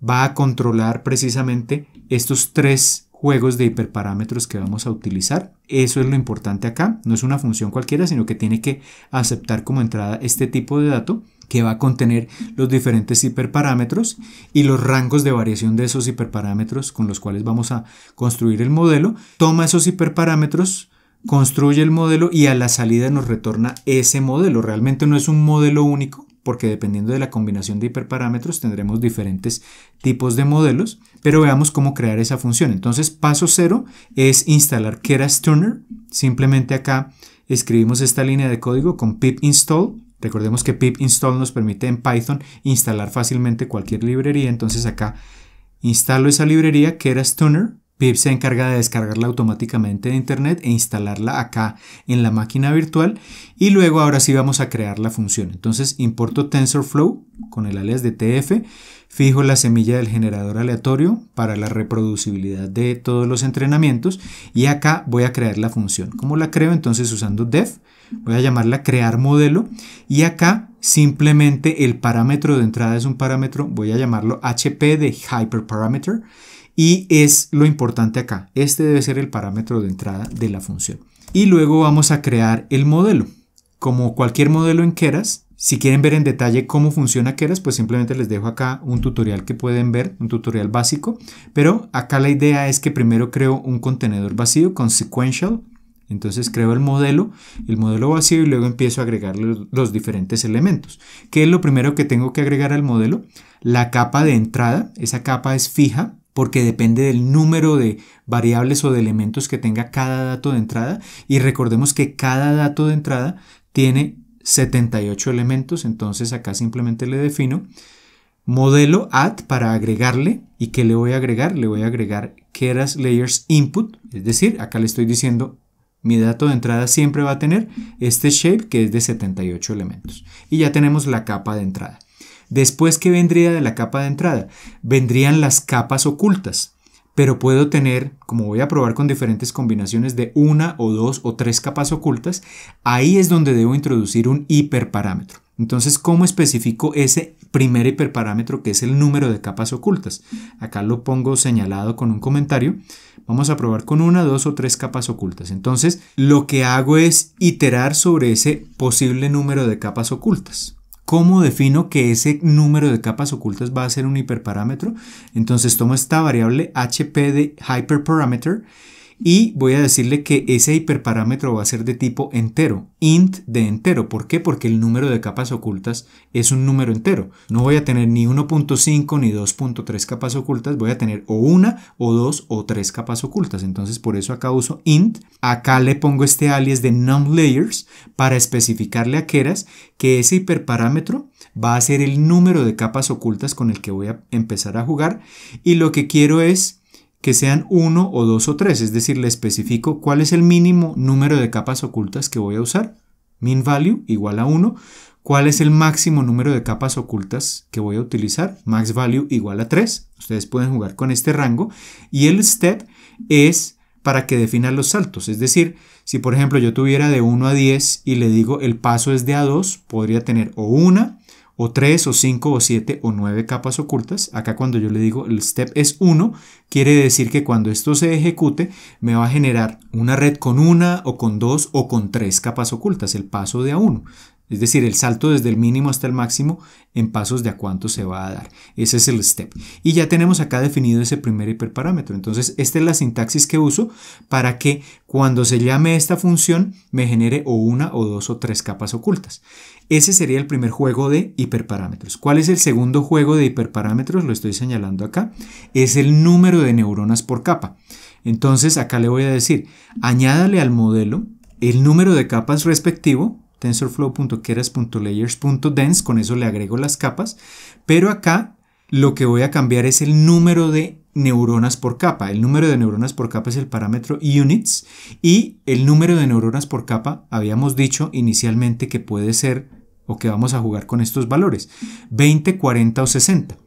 va a controlar precisamente estos tres juegos de hiperparámetros que vamos a utilizar. Eso es lo importante acá. No es una función cualquiera, sino que tiene que aceptar como entrada este tipo de dato que va a contener los diferentes hiperparámetros y los rangos de variación de esos hiperparámetros con los cuales vamos a construir el modelo. Toma esos hiperparámetros, construye el modelo y a la salida nos retorna ese modelo. Realmente no es un modelo único, porque dependiendo de la combinación de hiperparámetros tendremos diferentes tipos de modelos, pero veamos cómo crear esa función. Entonces, paso 0 es instalar Keras-Turner. Simplemente acá escribimos esta línea de código con pip install. Recordemos que pip install nos permite en Python instalar fácilmente cualquier librería. Entonces acá instalo esa librería Keras-Turner. Pip se encarga de descargarla automáticamente de internet e instalarla acá en la máquina virtual, y luego ahora sí vamos a crear la función. Entonces importo TensorFlow con el alias de TF, fijo la semilla del generador aleatorio para la reproducibilidad de todos los entrenamientos y acá voy a crear la función. ¿Cómo la creo? Entonces usando def voy a llamarla crear modelo y acá simplemente el parámetro de entrada es un parámetro, voy a llamarlo HP de hyperparameter. Y es lo importante acá, este debe ser el parámetro de entrada de la función. Y luego vamos a crear el modelo. Como cualquier modelo en Keras, si quieren ver en detalle cómo funciona Keras, pues simplemente les dejo acá un tutorial que pueden ver, un tutorial básico. Pero acá la idea es que primero creo un contenedor vacío con sequential. Entonces creo el modelo vacío y luego empiezo a agregarle los diferentes elementos. ¿Qué es lo primero que tengo que agregar al modelo? La capa de entrada, esa capa es fija, porque depende del número de variables o de elementos que tenga cada dato de entrada, y recordemos que cada dato de entrada tiene 78 elementos, entonces acá simplemente le defino modelo add para agregarle. ¿Y qué le voy a agregar? Le voy a agregar keras layers input, es decir, acá le estoy diciendo mi dato de entrada siempre va a tener este shape que es de 78 elementos. Y ya tenemos la capa de entrada. Después, ¿qué vendría de la capa de entrada? Vendrían las capas ocultas. Pero puedo tener, como voy a probar con diferentes combinaciones de 1 o 2 o 3 capas ocultas, ahí es donde debo introducir un hiperparámetro. Entonces, ¿cómo especifico ese primer hiperparámetro que es el número de capas ocultas? Acá lo pongo señalado con un comentario. Vamos a probar con 1, 2 o 3 capas ocultas. Entonces, lo que hago es iterar sobre ese posible número de capas ocultas. ¿Cómo defino que ese número de capas ocultas va a ser un hiperparámetro? Entonces tomo esta variable HP de hyperparameter y voy a decirle que ese hiperparámetro va a ser de tipo entero, int de entero. ¿Por qué? Porque el número de capas ocultas es un número entero. No voy a tener ni 1.5 ni 2.3 capas ocultas, voy a tener o 1 o 2 o 3 capas ocultas. Entonces por eso acá uso int. Acá le pongo este alias de numLayers para especificarle a keras que ese hiperparámetro va a ser el número de capas ocultas con el que voy a empezar a jugar, y lo que quiero es que sean 1 o 2 o 3, es decir, le especifico cuál es el mínimo número de capas ocultas que voy a usar, min value igual a 1, cuál es el máximo número de capas ocultas que voy a utilizar, max value igual a 3, ustedes pueden jugar con este rango, y el step es para que definan los saltos, es decir, si por ejemplo yo tuviera de 1 a 10 y le digo el paso es de A2, podría tener o 1, o 3, o 5, o 7, o 9 capas ocultas. Acá cuando yo le digo el step es 1, quiere decir que cuando esto se ejecute me va a generar una red con 1, o con 2, o con 3 capas ocultas, el paso de A1. Es decir, el salto desde el mínimo hasta el máximo en pasos de a cuánto se va a dar. Ese es el step. Y ya tenemos acá definido ese primer hiperparámetro. Entonces, esta es la sintaxis que uso para que cuando se llame esta función me genere o 1, o 2, o 3 capas ocultas. Ese sería el primer juego de hiperparámetros. ¿Cuál es el segundo juego de hiperparámetros? Lo estoy señalando acá. Es el número de neuronas por capa. Entonces, acá le voy a decir, añádale al modelo el número de capas respectivo, tensorflow.keras.layers.dense, con eso le agrego las capas, pero acá lo que voy a cambiar es el número de neuronas por capa. El número de neuronas por capa es el parámetro units, y el número de neuronas por capa habíamos dicho inicialmente que puede ser, o que vamos a jugar con estos valores, 20, 40 o 60.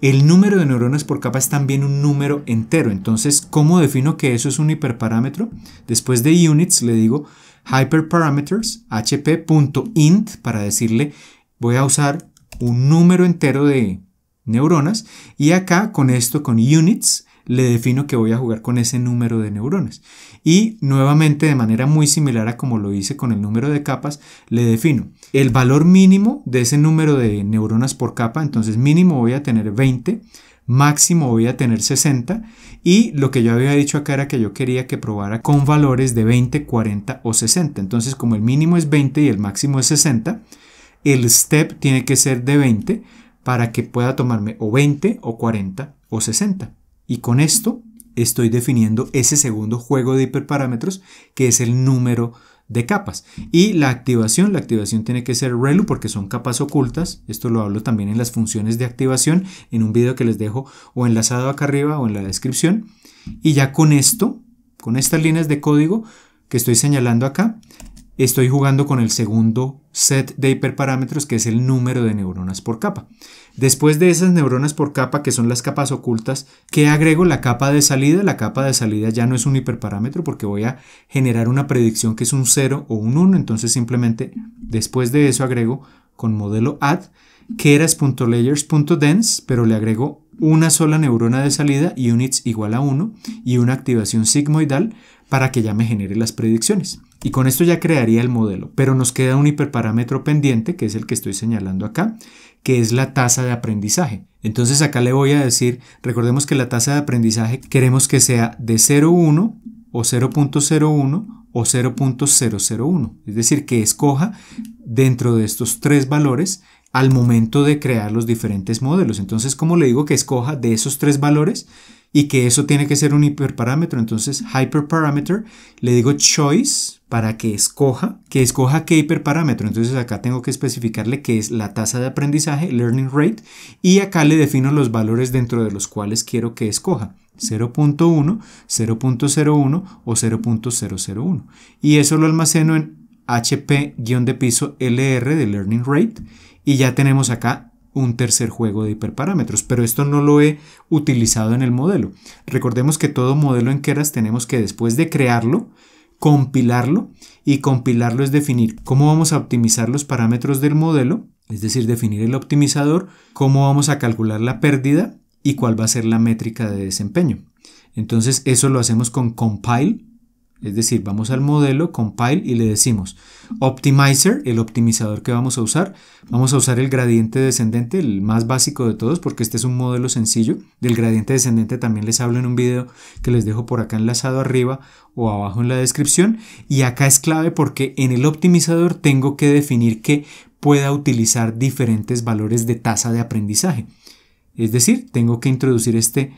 El número de neuronas por capa es también un número entero. Entonces, ¿cómo defino que eso es un hiperparámetro? Después de units le digo hyperparameters hp.int para decirle voy a usar un número entero de neuronas, y acá con esto, con units, le defino que voy a jugar con ese número de neuronas. Y nuevamente, de manera muy similar a como lo hice con el número de capas, le defino el valor mínimo de ese número de neuronas por capa. Entonces mínimo voy a tener 20, máximo voy a tener 60, y lo que yo había dicho acá era que yo quería que probara con valores de 20, 40 o 60. Entonces, como el mínimo es 20 y el máximo es 60, el step tiene que ser de 20 para que pueda tomarme o 20 o 40 o 60. Y con esto estoy definiendo ese segundo juego de hiperparámetros, que es el número de capas. Y la activación tiene que ser relu porque son capas ocultas. Esto lo hablo también en las funciones de activación, en un video que les dejo o enlazado acá arriba o en la descripción. Y ya con esto, con estas líneas de código que estoy señalando acá, estoy jugando con el segundo set de hiperparámetros, que es el número de neuronas por capa. Después de esas neuronas por capa, que son las capas ocultas, ¿qué agrego? La capa de salida. La capa de salida ya no es un hiperparámetro porque voy a generar una predicción que es un 0 o un 1. Entonces simplemente después de eso agrego con modelo add keras.layers.dense, pero le agrego una sola neurona de salida, units igual a 1, y una activación sigmoidal para que ya me genere las predicciones. Y con esto ya crearía el modelo, pero nos queda un hiperparámetro pendiente, que es el que estoy señalando acá, que es la tasa de aprendizaje. Entonces acá le voy a decir, recordemos que la tasa de aprendizaje queremos que sea de 0,1 o 0.01 o 0.001, es decir, que escoja dentro de estos tres valores al momento de crear los diferentes modelos. Entonces, ¿cómo le digo que escoja de esos tres valores? y que eso tiene que ser un hiperparámetro. Entonces hyperparameter, le digo choice para que escoja qué hiperparámetro. Entonces acá tengo que especificarle que es la tasa de aprendizaje, learning rate, y acá le defino los valores dentro de los cuales quiero que escoja. 0.1, 0.01 o 0.001. Y eso lo almaceno en HP-LR de learning rate y ya tenemos acá un tercer juego de hiperparámetros, pero esto no lo he utilizado en el modelo. Recordemos que todo modelo en Keras tenemos que, después de crearlo, compilarlo, y compilarlo es definir cómo vamos a optimizar los parámetros del modelo, es decir, definir el optimizador, cómo vamos a calcular la pérdida y cuál va a ser la métrica de desempeño. Entonces eso lo hacemos con compile. Es decir, vamos al modelo, compile, y le decimos optimizer, el optimizador que vamos a usar el gradiente descendente, el más básico de todos, porque este es un modelo sencillo. Del gradiente descendente también les hablo en un video que les dejo por acá enlazado arriba o abajo en la descripción. Y acá es clave porque en el optimizador tengo que definir que pueda utilizar diferentes valores de tasa de aprendizaje. Es decir, tengo que introducir este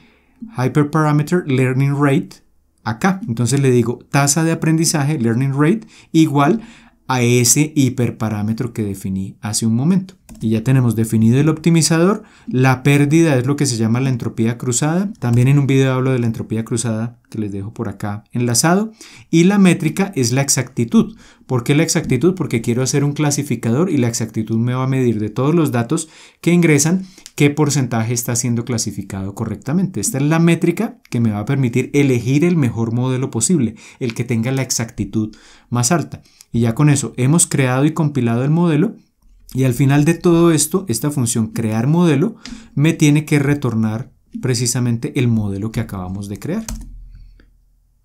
hyperparameter learning rate acá. Entonces le digo tasa de aprendizaje, learning rate, igual a ese hiperparámetro que definí hace un momento. Y ya tenemos definido el optimizador. La pérdida es lo que se llama la entropía cruzada. También en un video hablo de la entropía cruzada que les dejo por acá enlazado. Y la métrica es la exactitud. ¿Por qué la exactitud? Porque quiero hacer un clasificador y la exactitud me va a medir de todos los datos que ingresan qué porcentaje está siendo clasificado correctamente. Esta es la métrica que me va a permitir elegir el mejor modelo posible, el que tenga la exactitud más alta. Y ya con eso hemos creado y compilado el modelo. Y al final de todo esto, esta función crear modelo me tiene que retornar precisamente el modelo que acabamos de crear.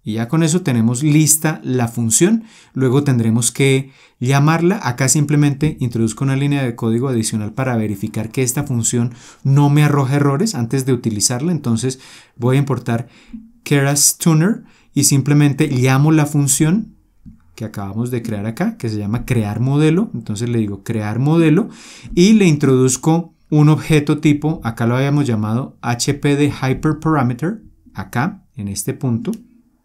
Y ya con eso tenemos lista la función. Luego tendremos que llamarla. Acá simplemente introduzco una línea de código adicional para verificar que esta función no me arroja errores antes de utilizarla. Entonces voy a importar KerasTuner y simplemente llamo la función que acabamos de crear acá, que se llama crear modelo. Entonces le digo crear modelo y le introduzco un objeto tipo, acá lo habíamos llamado HP de hyperparameter, acá en este punto.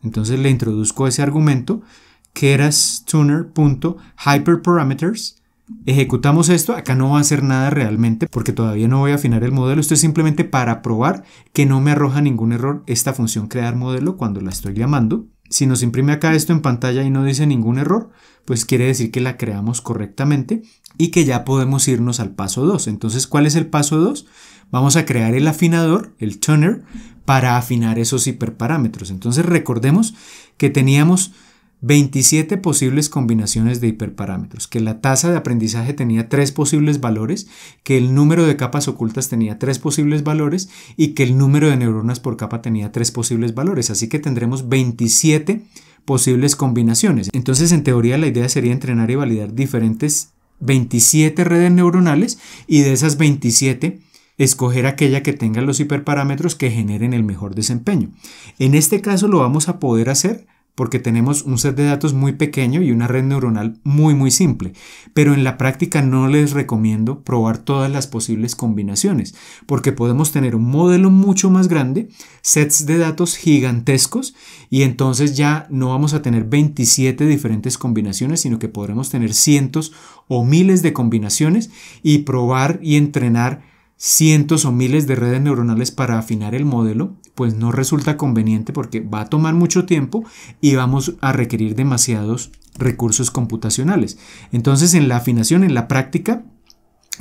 Entonces le introduzco ese argumento, KerasTuner.hyperparameters. Ejecutamos esto. Acá no va a hacer nada realmente porque todavía no voy a afinar el modelo. Esto es simplemente para probar que no me arroja ningún error esta función crear modelo cuando la estoy llamando. Si nos imprime acá esto en pantalla y no dice ningún error, pues quiere decir que la creamos correctamente y que ya podemos irnos al paso 2. Entonces, ¿cuál es el paso 2? Vamos a crear el afinador, el tuner, para afinar esos hiperparámetros. Entonces, recordemos que teníamos 27 posibles combinaciones de hiperparámetros, que la tasa de aprendizaje tenía 3 posibles valores, que el número de capas ocultas tenía 3 posibles valores y que el número de neuronas por capa tenía 3 posibles valores. Así que tendremos 27 posibles combinaciones. Entonces, en teoría, la idea sería entrenar y validar diferentes 27 redes neuronales y de esas 27 escoger aquella que tenga los hiperparámetros que generen el mejor desempeño. En este caso lo vamos a poder hacer porque tenemos un set de datos muy pequeño y una red neuronal muy simple. Pero en la práctica no les recomiendo probar todas las posibles combinaciones, porque podemos tener un modelo mucho más grande, sets de datos gigantescos, y entonces ya no vamos a tener 27 diferentes combinaciones, sino que podremos tener cientos o miles de combinaciones y probar y entrenar cientos o miles de redes neuronales para afinar el modelo, pues no resulta conveniente porque va a tomar mucho tiempo y vamos a requerir demasiados recursos computacionales. Entonces, en la afinación, en la práctica,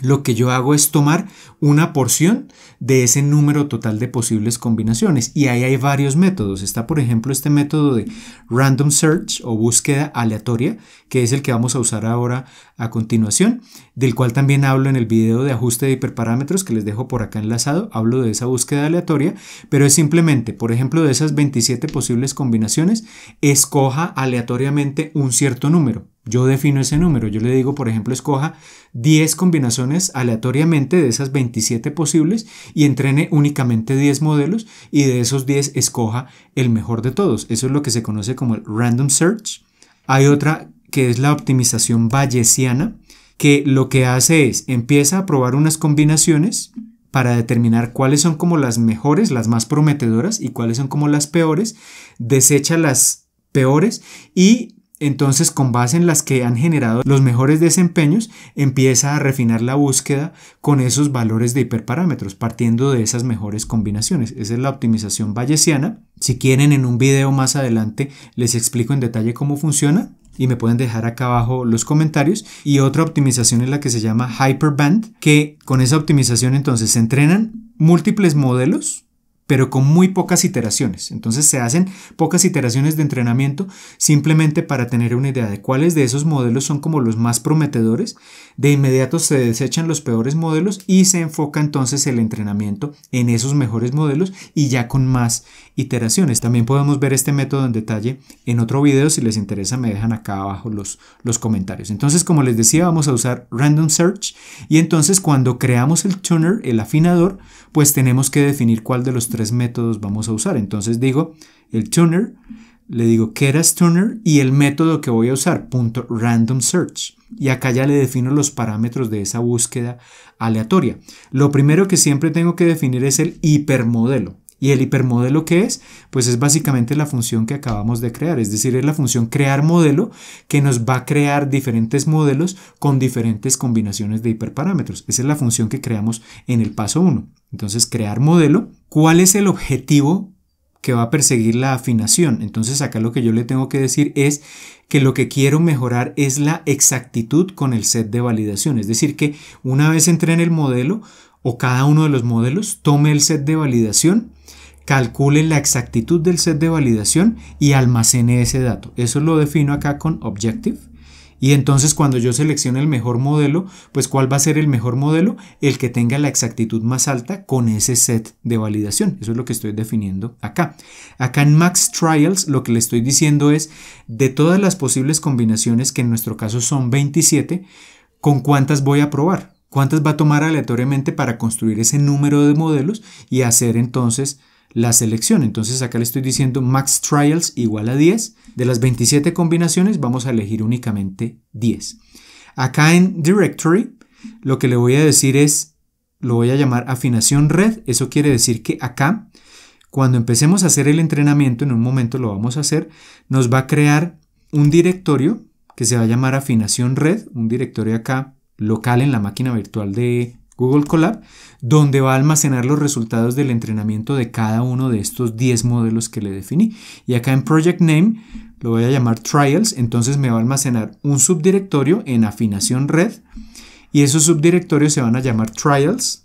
lo que yo hago es tomar una porción de ese número total de posibles combinaciones y ahí hay varios métodos. Está, por ejemplo, este método de random search o búsqueda aleatoria, que es el que vamos a usar ahora a continuación, del cual también hablo en el video de ajuste de hiperparámetros que les dejo por acá enlazado. Hablo de esa búsqueda aleatoria, pero es simplemente, por ejemplo, de esas 27 posibles combinaciones, escoja aleatoriamente un cierto número. Yo defino ese número, yo le digo, por ejemplo, escoja 10 combinaciones aleatoriamente de esas 27 posibles y entrene únicamente 10 modelos y de esos 10 escoja el mejor de todos. Eso es lo que se conoce como el random search. Hay otra que es la optimización bayesiana, que lo que hace es empieza a probar unas combinaciones para determinar cuáles son como las mejores, las más prometedoras y cuáles son como las peores, desecha las peores y entonces con base en las que han generado los mejores desempeños empieza a refinar la búsqueda con esos valores de hiperparámetros partiendo de esas mejores combinaciones. Esa es la optimización bayesiana. Si quieren, en un video más adelante les explico en detalle cómo funciona y me pueden dejar acá abajo los comentarios. Y otra optimización es la que se llama Hyperband, que con esa optimización entonces se entrenan múltiples modelos pero con muy pocas iteraciones. Entonces se hacen pocas iteraciones de entrenamiento simplemente para tener una idea de cuáles de esos modelos son como los más prometedores. De inmediato se desechan los peores modelos y se enfoca entonces el entrenamiento en esos mejores modelos y ya con más iteraciones. También podemos ver este método en detalle en otro video. Si les interesa me dejan acá abajo los comentarios. Entonces, como les decía, vamos a usar Random Search y entonces cuando creamos el tuner, el afinador, pues tenemos que definir cuál de los tres métodos vamos a usar. Entonces digo el tuner, le digo Keras tuner y el método que voy a usar, .random search. Y acá ya le defino los parámetros de esa búsqueda aleatoria. Lo primero que siempre tengo que definir es el hipermodelo. ¿Y el hipermodelo qué es? Pues es básicamente la función que acabamos de crear, es decir, es la función crear modelo que nos va a crear diferentes modelos con diferentes combinaciones de hiperparámetros. Esa es la función que creamos en el paso 1. Entonces, crear modelo. ¿Cuál es el objetivo que va a perseguir la afinación? Entonces, acá lo que yo le tengo que decir es que lo que quiero mejorar es la exactitud con el set de validación. Es decir, que una vez entrene el modelo o cada uno de los modelos, tome el set de validación, calcule la exactitud del set de validación y almacene ese dato. Eso lo defino acá con Objective. Y entonces cuando yo seleccione el mejor modelo, pues ¿cuál va a ser el mejor modelo? El que tenga la exactitud más alta con ese set de validación. Eso es lo que estoy definiendo acá. Acá en Max Trials lo que le estoy diciendo es de todas las posibles combinaciones, que en nuestro caso son 27, ¿con cuántas voy a probar? ¿Cuántas va a tomar aleatoriamente para construir ese número de modelos y hacer entonces la selección? Entonces acá le estoy diciendo max trials igual a 10. De las 27 combinaciones vamos a elegir únicamente 10. Acá en directory lo que le voy a decir es, lo voy a llamar afinación red. Eso quiere decir que acá, cuando empecemos a hacer el entrenamiento, en un momento lo vamos a hacer, nos va a crear un directorio que se va a llamar afinación red, un directorio acá local en la máquina virtual de Google Colab, donde va a almacenar los resultados del entrenamiento de cada uno de estos 10 modelos que le definí. Y acá en Project Name lo voy a llamar Trials, entonces me va a almacenar un subdirectorio en afinación red y esos subdirectorios se van a llamar Trials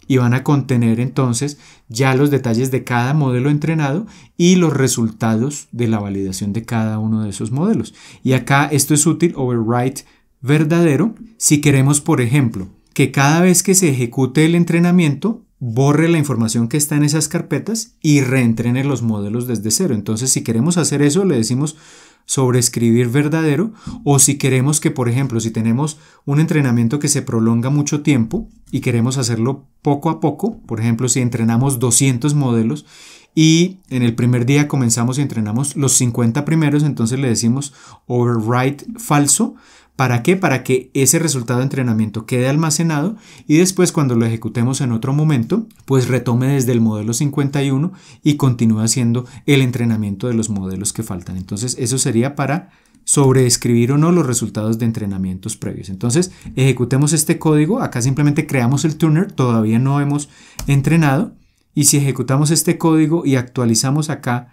y van a contener entonces ya los detalles de cada modelo entrenado y los resultados de la validación de cada uno de esos modelos. Y acá esto es útil, overwrite verdadero, si queremos, por ejemplo, que cada vez que se ejecute el entrenamiento borre la información que está en esas carpetas y reentrene los modelos desde cero. Entonces, si queremos hacer eso, le decimos sobreescribir verdadero, o si queremos que, por ejemplo, si tenemos un entrenamiento que se prolonga mucho tiempo y queremos hacerlo poco a poco, por ejemplo, si entrenamos 200 modelos y en el primer día comenzamos y entrenamos los 50 primeros, entonces le decimos overwrite falso. ¿Para qué? Para que ese resultado de entrenamiento quede almacenado y después cuando lo ejecutemos en otro momento, pues retome desde el modelo 51 y continúe haciendo el entrenamiento de los modelos que faltan. Entonces eso sería para sobreescribir o no los resultados de entrenamientos previos. Entonces ejecutemos este código. Acá simplemente creamos el tuner, todavía no hemos entrenado. Y si ejecutamos este código y actualizamos acá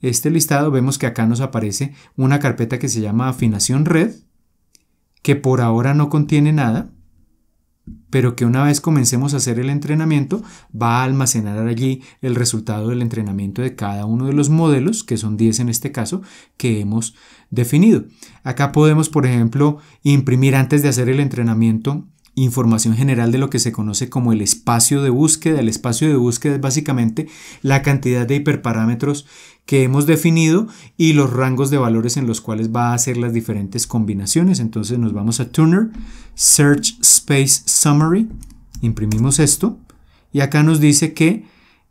este listado, vemos que acá nos aparece una carpeta que se llama afinación red, que por ahora no contiene nada, pero que una vez comencemos a hacer el entrenamiento va a almacenar allí el resultado del entrenamiento de cada uno de los modelos, que son 10 en este caso, que hemos definido. Acá podemos, por ejemplo, imprimir antes de hacer el entrenamiento información general de lo que se conoce como el espacio de búsqueda. El espacio de búsqueda es básicamente la cantidad de hiperparámetros que hemos definido y los rangos de valores en los cuales va a hacer las diferentes combinaciones. Entonces nos vamos a Tuner, Search Space Summary, imprimimos esto y acá nos dice que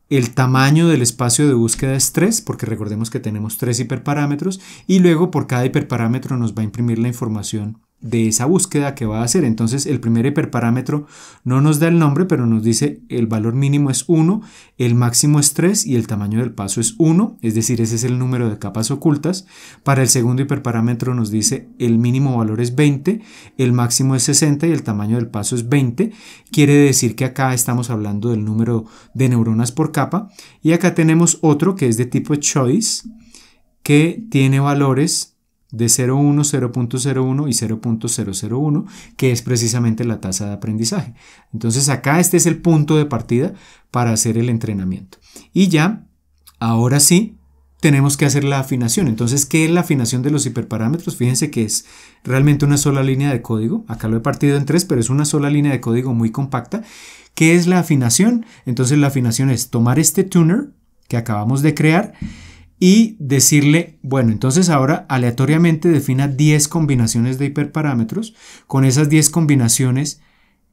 el tamaño del espacio de búsqueda es 3, porque recordemos que tenemos 3 hiperparámetros y luego por cada hiperparámetro nos va a imprimir la información de esa búsqueda que va a hacer. Entonces el primer hiperparámetro no nos da el nombre, pero nos dice el valor mínimo es 1, el máximo es 3 y el tamaño del paso es 1, es decir, ese es el número de capas ocultas. Para el segundo hiperparámetro nos dice el mínimo valor es 20, el máximo es 60 y el tamaño del paso es 20. Quiere decir que acá estamos hablando del número de neuronas por capa. Y acá tenemos otro que es de tipo choice, que tiene valores de 0,1, 0,01 y 0,001, que es precisamente la tasa de aprendizaje. Entonces acá este es el punto de partida para hacer el entrenamiento. Y ya, ahora sí, tenemos que hacer la afinación. Entonces, ¿qué es la afinación de los hiperparámetros? Fíjense que es realmente una sola línea de código. Acá lo he partido en 3, pero es una sola línea de código muy compacta. ¿Qué es la afinación? Entonces la afinación es tomar este tuner que acabamos de crear y decirle, bueno, entonces ahora aleatoriamente defina 10 combinaciones de hiperparámetros. Con esas 10 combinaciones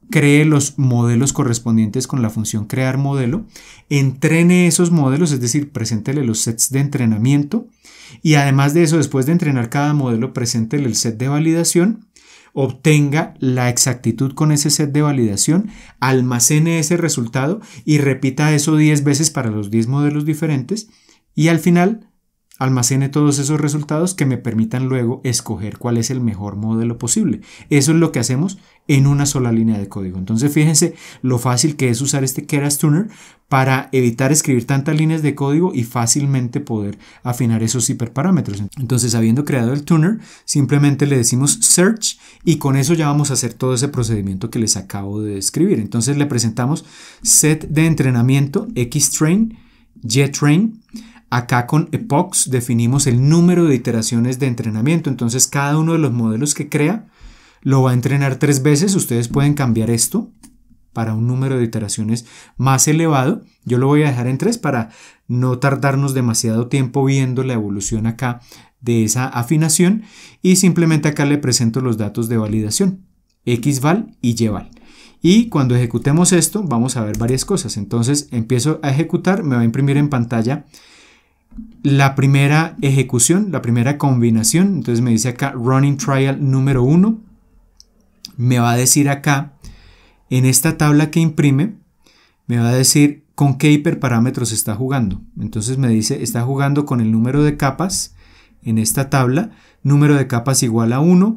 cree los modelos correspondientes con la función crear modelo, entrene esos modelos, es decir, preséntele los sets de entrenamiento y además de eso, después de entrenar cada modelo, preséntele el set de validación, obtenga la exactitud con ese set de validación, almacene ese resultado y repita eso 10 veces para los 10 modelos diferentes y al final almacene todos esos resultados que me permitan luego escoger cuál es el mejor modelo posible. Eso es lo que hacemos en una sola línea de código. Entonces fíjense lo fácil que es usar este Keras Tuner para evitar escribir tantas líneas de código y fácilmente poder afinar esos hiperparámetros. Entonces, habiendo creado el tuner, simplemente le decimos search y con eso ya vamos a hacer todo ese procedimiento que les acabo de describir. Entonces le presentamos set de entrenamiento xtrain, ytrain. Acá con epochs definimos el número de iteraciones de entrenamiento. Entonces cada uno de los modelos que crea lo va a entrenar 3 veces. Ustedes pueden cambiar esto para un número de iteraciones más elevado. Yo lo voy a dejar en 3 para no tardarnos demasiado tiempo viendo la evolución acá de esa afinación. Y simplemente acá le presento los datos de validación, xval y yval. Y cuando ejecutemos esto vamos a ver varias cosas. Entonces empiezo a ejecutar, me va a imprimir en pantalla la primera ejecución, la primera combinación. Entonces me dice acá running trial número 1. Me va a decir acá en esta tabla que imprime, me va a decir con qué hiperparámetros está jugando. Entonces me dice está jugando con el número de capas en esta tabla, número de capas igual a 1,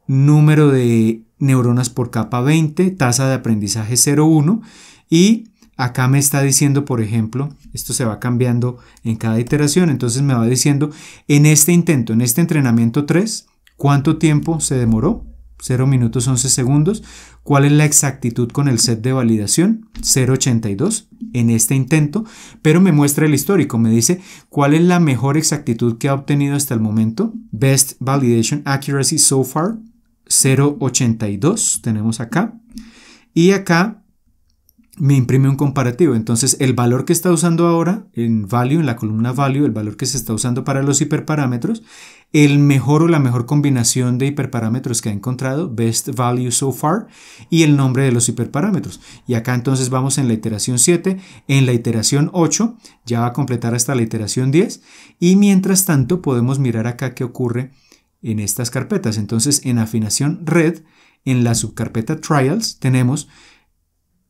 número de neuronas por capa 20, tasa de aprendizaje 0,1 y acá me está diciendo, por ejemplo, esto se va cambiando en cada iteración, entonces me va diciendo en este intento, en este entrenamiento 3, ¿cuánto tiempo se demoró? 0 minutos 11 segundos. ¿Cuál es la exactitud con el set de validación? 0,82 en este intento, pero me muestra el histórico, me dice cuál es la mejor exactitud que ha obtenido hasta el momento. Best Validation Accuracy so far, 0,82 tenemos acá. Y acá me imprime un comparativo. Entonces el valor que está usando ahora en value, en la columna value, el valor que se está usando para los hiperparámetros, el mejor o la mejor combinación de hiperparámetros que ha encontrado, best value so far, y el nombre de los hiperparámetros. Y acá entonces vamos en la iteración 7, en la iteración 8, ya va a completar hasta la iteración 10, y mientras tanto podemos mirar acá qué ocurre en estas carpetas. Entonces en afinación red, en la subcarpeta trials, tenemos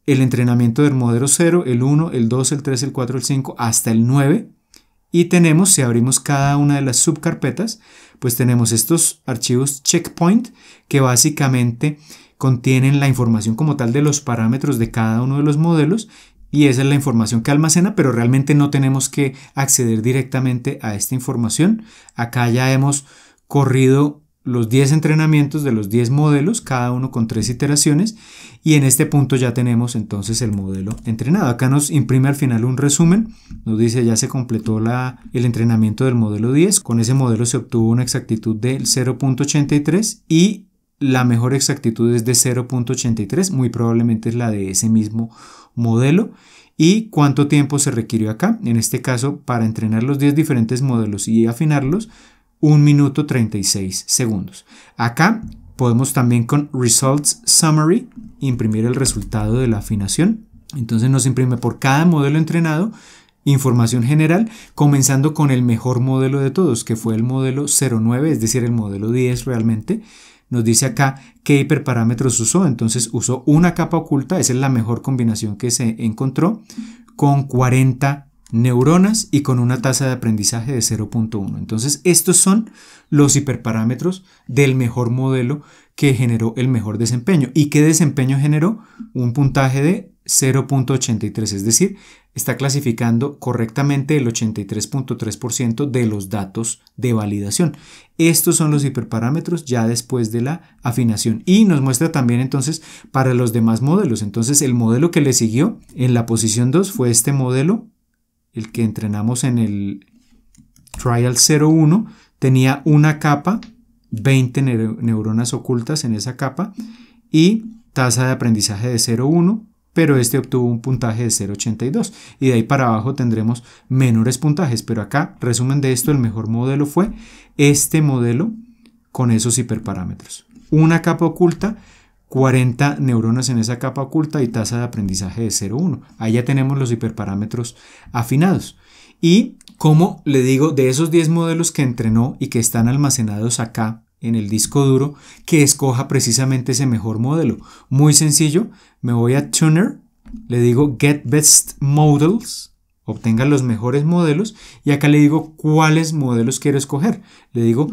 el entrenamiento del modelo 0, el 1, el 2, el 3, el 4, el 5, hasta el 9. Y tenemos, si abrimos cada una de las subcarpetas, pues tenemos estos archivos checkpoint que básicamente contienen la información como tal de los parámetros de cada uno de los modelos. Y esa es la información que almacena, pero realmente no tenemos que acceder directamente a esta información. Acá ya hemos corrido los 10 entrenamientos de los 10 modelos, cada uno con 3 iteraciones, y en este punto ya tenemos entonces el modelo entrenado. Acá nos imprime al final un resumen, nos dice ya se completó el entrenamiento del modelo 10, con ese modelo se obtuvo una exactitud del 0,83 y la mejor exactitud es de 0,83, muy probablemente es la de ese mismo modelo. ¿Y cuánto tiempo se requirió acá? En este caso, para entrenar los 10 diferentes modelos y afinarlos, 1 minuto 36 segundos. Acá podemos también con Results Summary imprimir el resultado de la afinación. Entonces nos imprime por cada modelo entrenado información general, comenzando con el mejor modelo de todos, que fue el modelo 09, es decir, el modelo 10 realmente. nos dice acá qué hiperparámetros usó. Entonces usó una capa oculta, esa es la mejor combinación que se encontró, con 40 neuronas y con una tasa de aprendizaje de 0.1. Entonces estos son los hiperparámetros del mejor modelo que generó el mejor desempeño. ¿Y qué desempeño generó? Un puntaje de 0.83, es decir, está clasificando correctamente el 83.3% de los datos de validación. Estos son los hiperparámetros ya después de la afinación y nos muestra también entonces para los demás modelos. Entonces el modelo que le siguió en la posición 2 fue este modelo, el que entrenamos en el Trial 01, tenía una capa, 20 neuronas ocultas en esa capa y tasa de aprendizaje de 0.1, pero este obtuvo un puntaje de 0.82 y de ahí para abajo tendremos menores puntajes, pero acá, resumen de esto, el mejor modelo fue este modelo con esos hiperparámetros. Una capa oculta, 40 neuronas en esa capa oculta y tasa de aprendizaje de 0.1. Ahí ya tenemos los hiperparámetros afinados. Y como le digo, de esos 10 modelos que entrenó y que están almacenados acá en el disco duro, que escoja precisamente ese mejor modelo. Muy sencillo, me voy a Tuner, le digo Get Best Models, obtenga los mejores modelos y acá le digo cuáles modelos quiero escoger. Le digo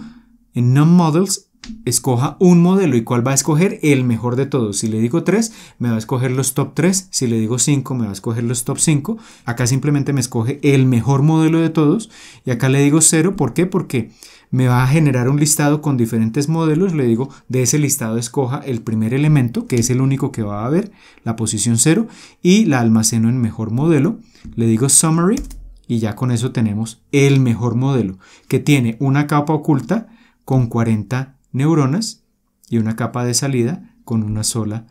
en None Models, escoja un modelo y cuál va a escoger el mejor de todos. Si le digo 3, me va a escoger los top 3. Si le digo 5, me va a escoger los top 5. Acá simplemente me escoge el mejor modelo de todos. Y acá le digo 0. ¿Por qué? Porque me va a generar un listado con diferentes modelos. Le digo, de ese listado escoja el primer elemento, que es el único que va a haber, la posición 0, y la almaceno en mejor modelo. Le digo Summary y ya con eso tenemos el mejor modelo, que tiene una capa oculta con 40 neuronas y una capa de salida con una sola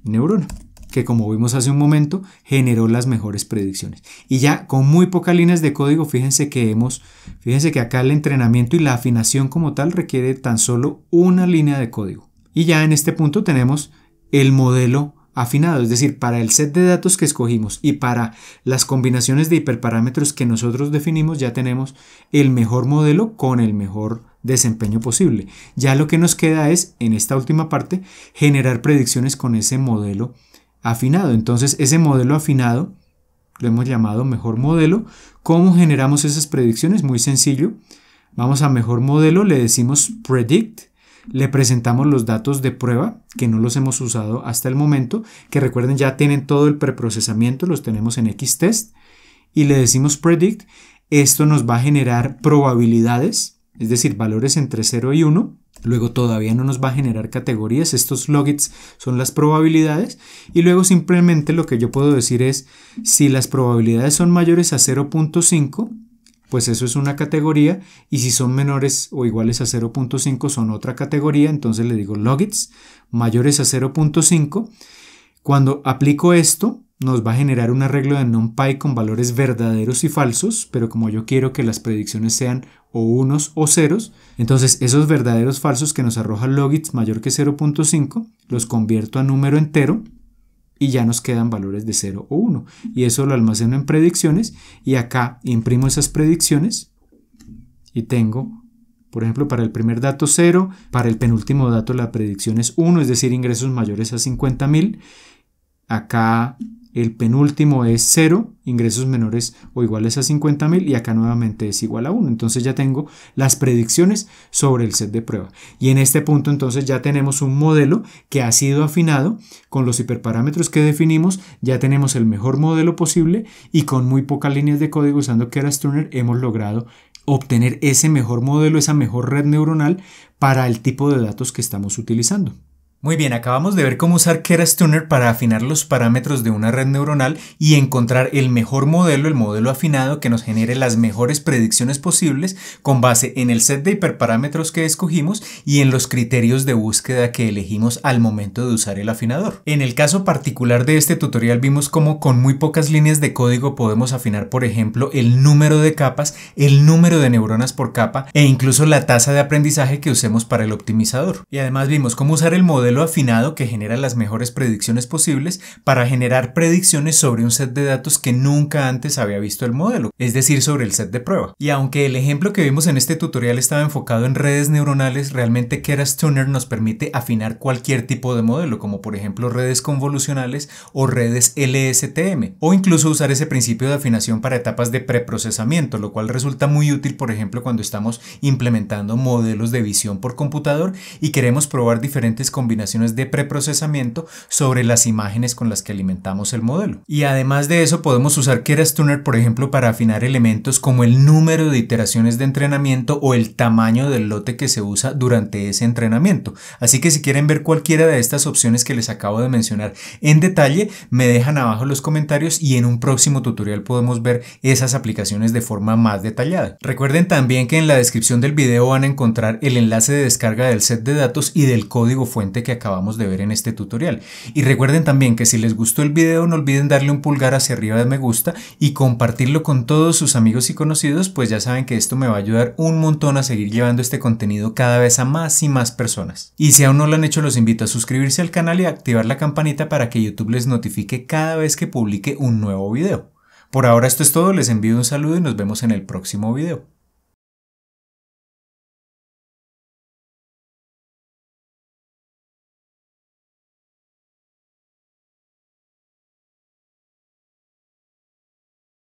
neurona, que como vimos hace un momento generó las mejores predicciones. Y ya con muy pocas líneas de código, fíjense que acá el entrenamiento y la afinación como tal requiere tan solo una línea de código. Y ya en este punto tenemos el modelo afinado, es decir, para el set de datos que escogimos y para las combinaciones de hiperparámetros que nosotros definimos, ya tenemos el mejor modelo con el mejor desempeño posible. Ya lo que nos queda es, en esta última parte, generar predicciones con ese modelo afinado. Entonces, ese modelo afinado lo hemos llamado mejor modelo. ¿Cómo generamos esas predicciones? Muy sencillo. Vamos a mejor modelo, le decimos predict, le presentamos los datos de prueba que no los hemos usado hasta el momento, que recuerden ya tienen todo el preprocesamiento, los tenemos en Xtest, y le decimos predict. Esto nos va a generar probabilidades, es decir, valores entre 0 y 1. Luego todavía no nos va a generar categorías, estos logits son las probabilidades, y luego simplemente lo que yo puedo decir es, si las probabilidades son mayores a 0.5, pues eso es una categoría, y si son menores o iguales a 0.5 son otra categoría. Entonces le digo logits mayores a 0.5. Cuando aplico esto, nos va a generar un arreglo de NumPy con valores verdaderos y falsos, pero como yo quiero que las predicciones sean o unos o ceros, entonces esos verdaderos falsos que nos arroja logits mayor que 0.5 los convierto a número entero y ya nos quedan valores de 0 o 1, y eso lo almaceno en predicciones y acá imprimo esas predicciones y tengo, por ejemplo, para el primer dato 0, para el penúltimo dato la predicción es 1, es decir, ingresos mayores a 50.000. Acá el penúltimo es 0, ingresos menores o iguales a 50.000, y acá nuevamente es igual a 1. Entonces ya tengo las predicciones sobre el set de prueba. Y en este punto entonces ya tenemos un modelo que ha sido afinado con los hiperparámetros que definimos, ya tenemos el mejor modelo posible y con muy pocas líneas de código usando Keras-Turner hemos logrado obtener ese mejor modelo, esa mejor red neuronal para el tipo de datos que estamos utilizando. Muy bien, acabamos de ver cómo usar Keras-Turner para afinar los parámetros de una red neuronal y encontrar el mejor modelo, el modelo afinado que nos genere las mejores predicciones posibles con base en el set de hiperparámetros que escogimos y en los criterios de búsqueda que elegimos al momento de usar el afinador. En el caso particular de este tutorial vimos cómo con muy pocas líneas de código podemos afinar, por ejemplo, el número de capas, el número de neuronas por capa e incluso la tasa de aprendizaje que usemos para el optimizador. Y además vimos cómo usar el modelo modelo afinado que genera las mejores predicciones posibles para generar predicciones sobre un set de datos que nunca antes había visto el modelo, es decir, sobre el set de prueba. Y aunque el ejemplo que vimos en este tutorial estaba enfocado en redes neuronales, realmente Keras Tuner nos permite afinar cualquier tipo de modelo, como por ejemplo redes convolucionales o redes LSTM, o incluso usar ese principio de afinación para etapas de preprocesamiento, lo cual resulta muy útil, por ejemplo, cuando estamos implementando modelos de visión por computador y queremos probar diferentes combinaciones de preprocesamiento sobre las imágenes con las que alimentamos el modelo. Y además de eso, podemos usar Keras Tuner, por ejemplo, para afinar elementos como el número de iteraciones de entrenamiento o el tamaño del lote que se usa durante ese entrenamiento. Así que si quieren ver cualquiera de estas opciones que les acabo de mencionar en detalle, me dejan abajo los comentarios y en un próximo tutorial podemos ver esas aplicaciones de forma más detallada. Recuerden también que en la descripción del video van a encontrar el enlace de descarga del set de datos y del código fuente que acabamos de ver en este tutorial. Y recuerden también que si les gustó el video no olviden darle un pulgar hacia arriba de me gusta y compartirlo con todos sus amigos y conocidos, pues ya saben que esto me va a ayudar un montón a seguir llevando este contenido cada vez a más y más personas. Y si aún no lo han hecho, los invito a suscribirse al canal y a activar la campanita para que YouTube les notifique cada vez que publique un nuevo video. Por ahora esto es todo, les envío un saludo y nos vemos en el próximo video.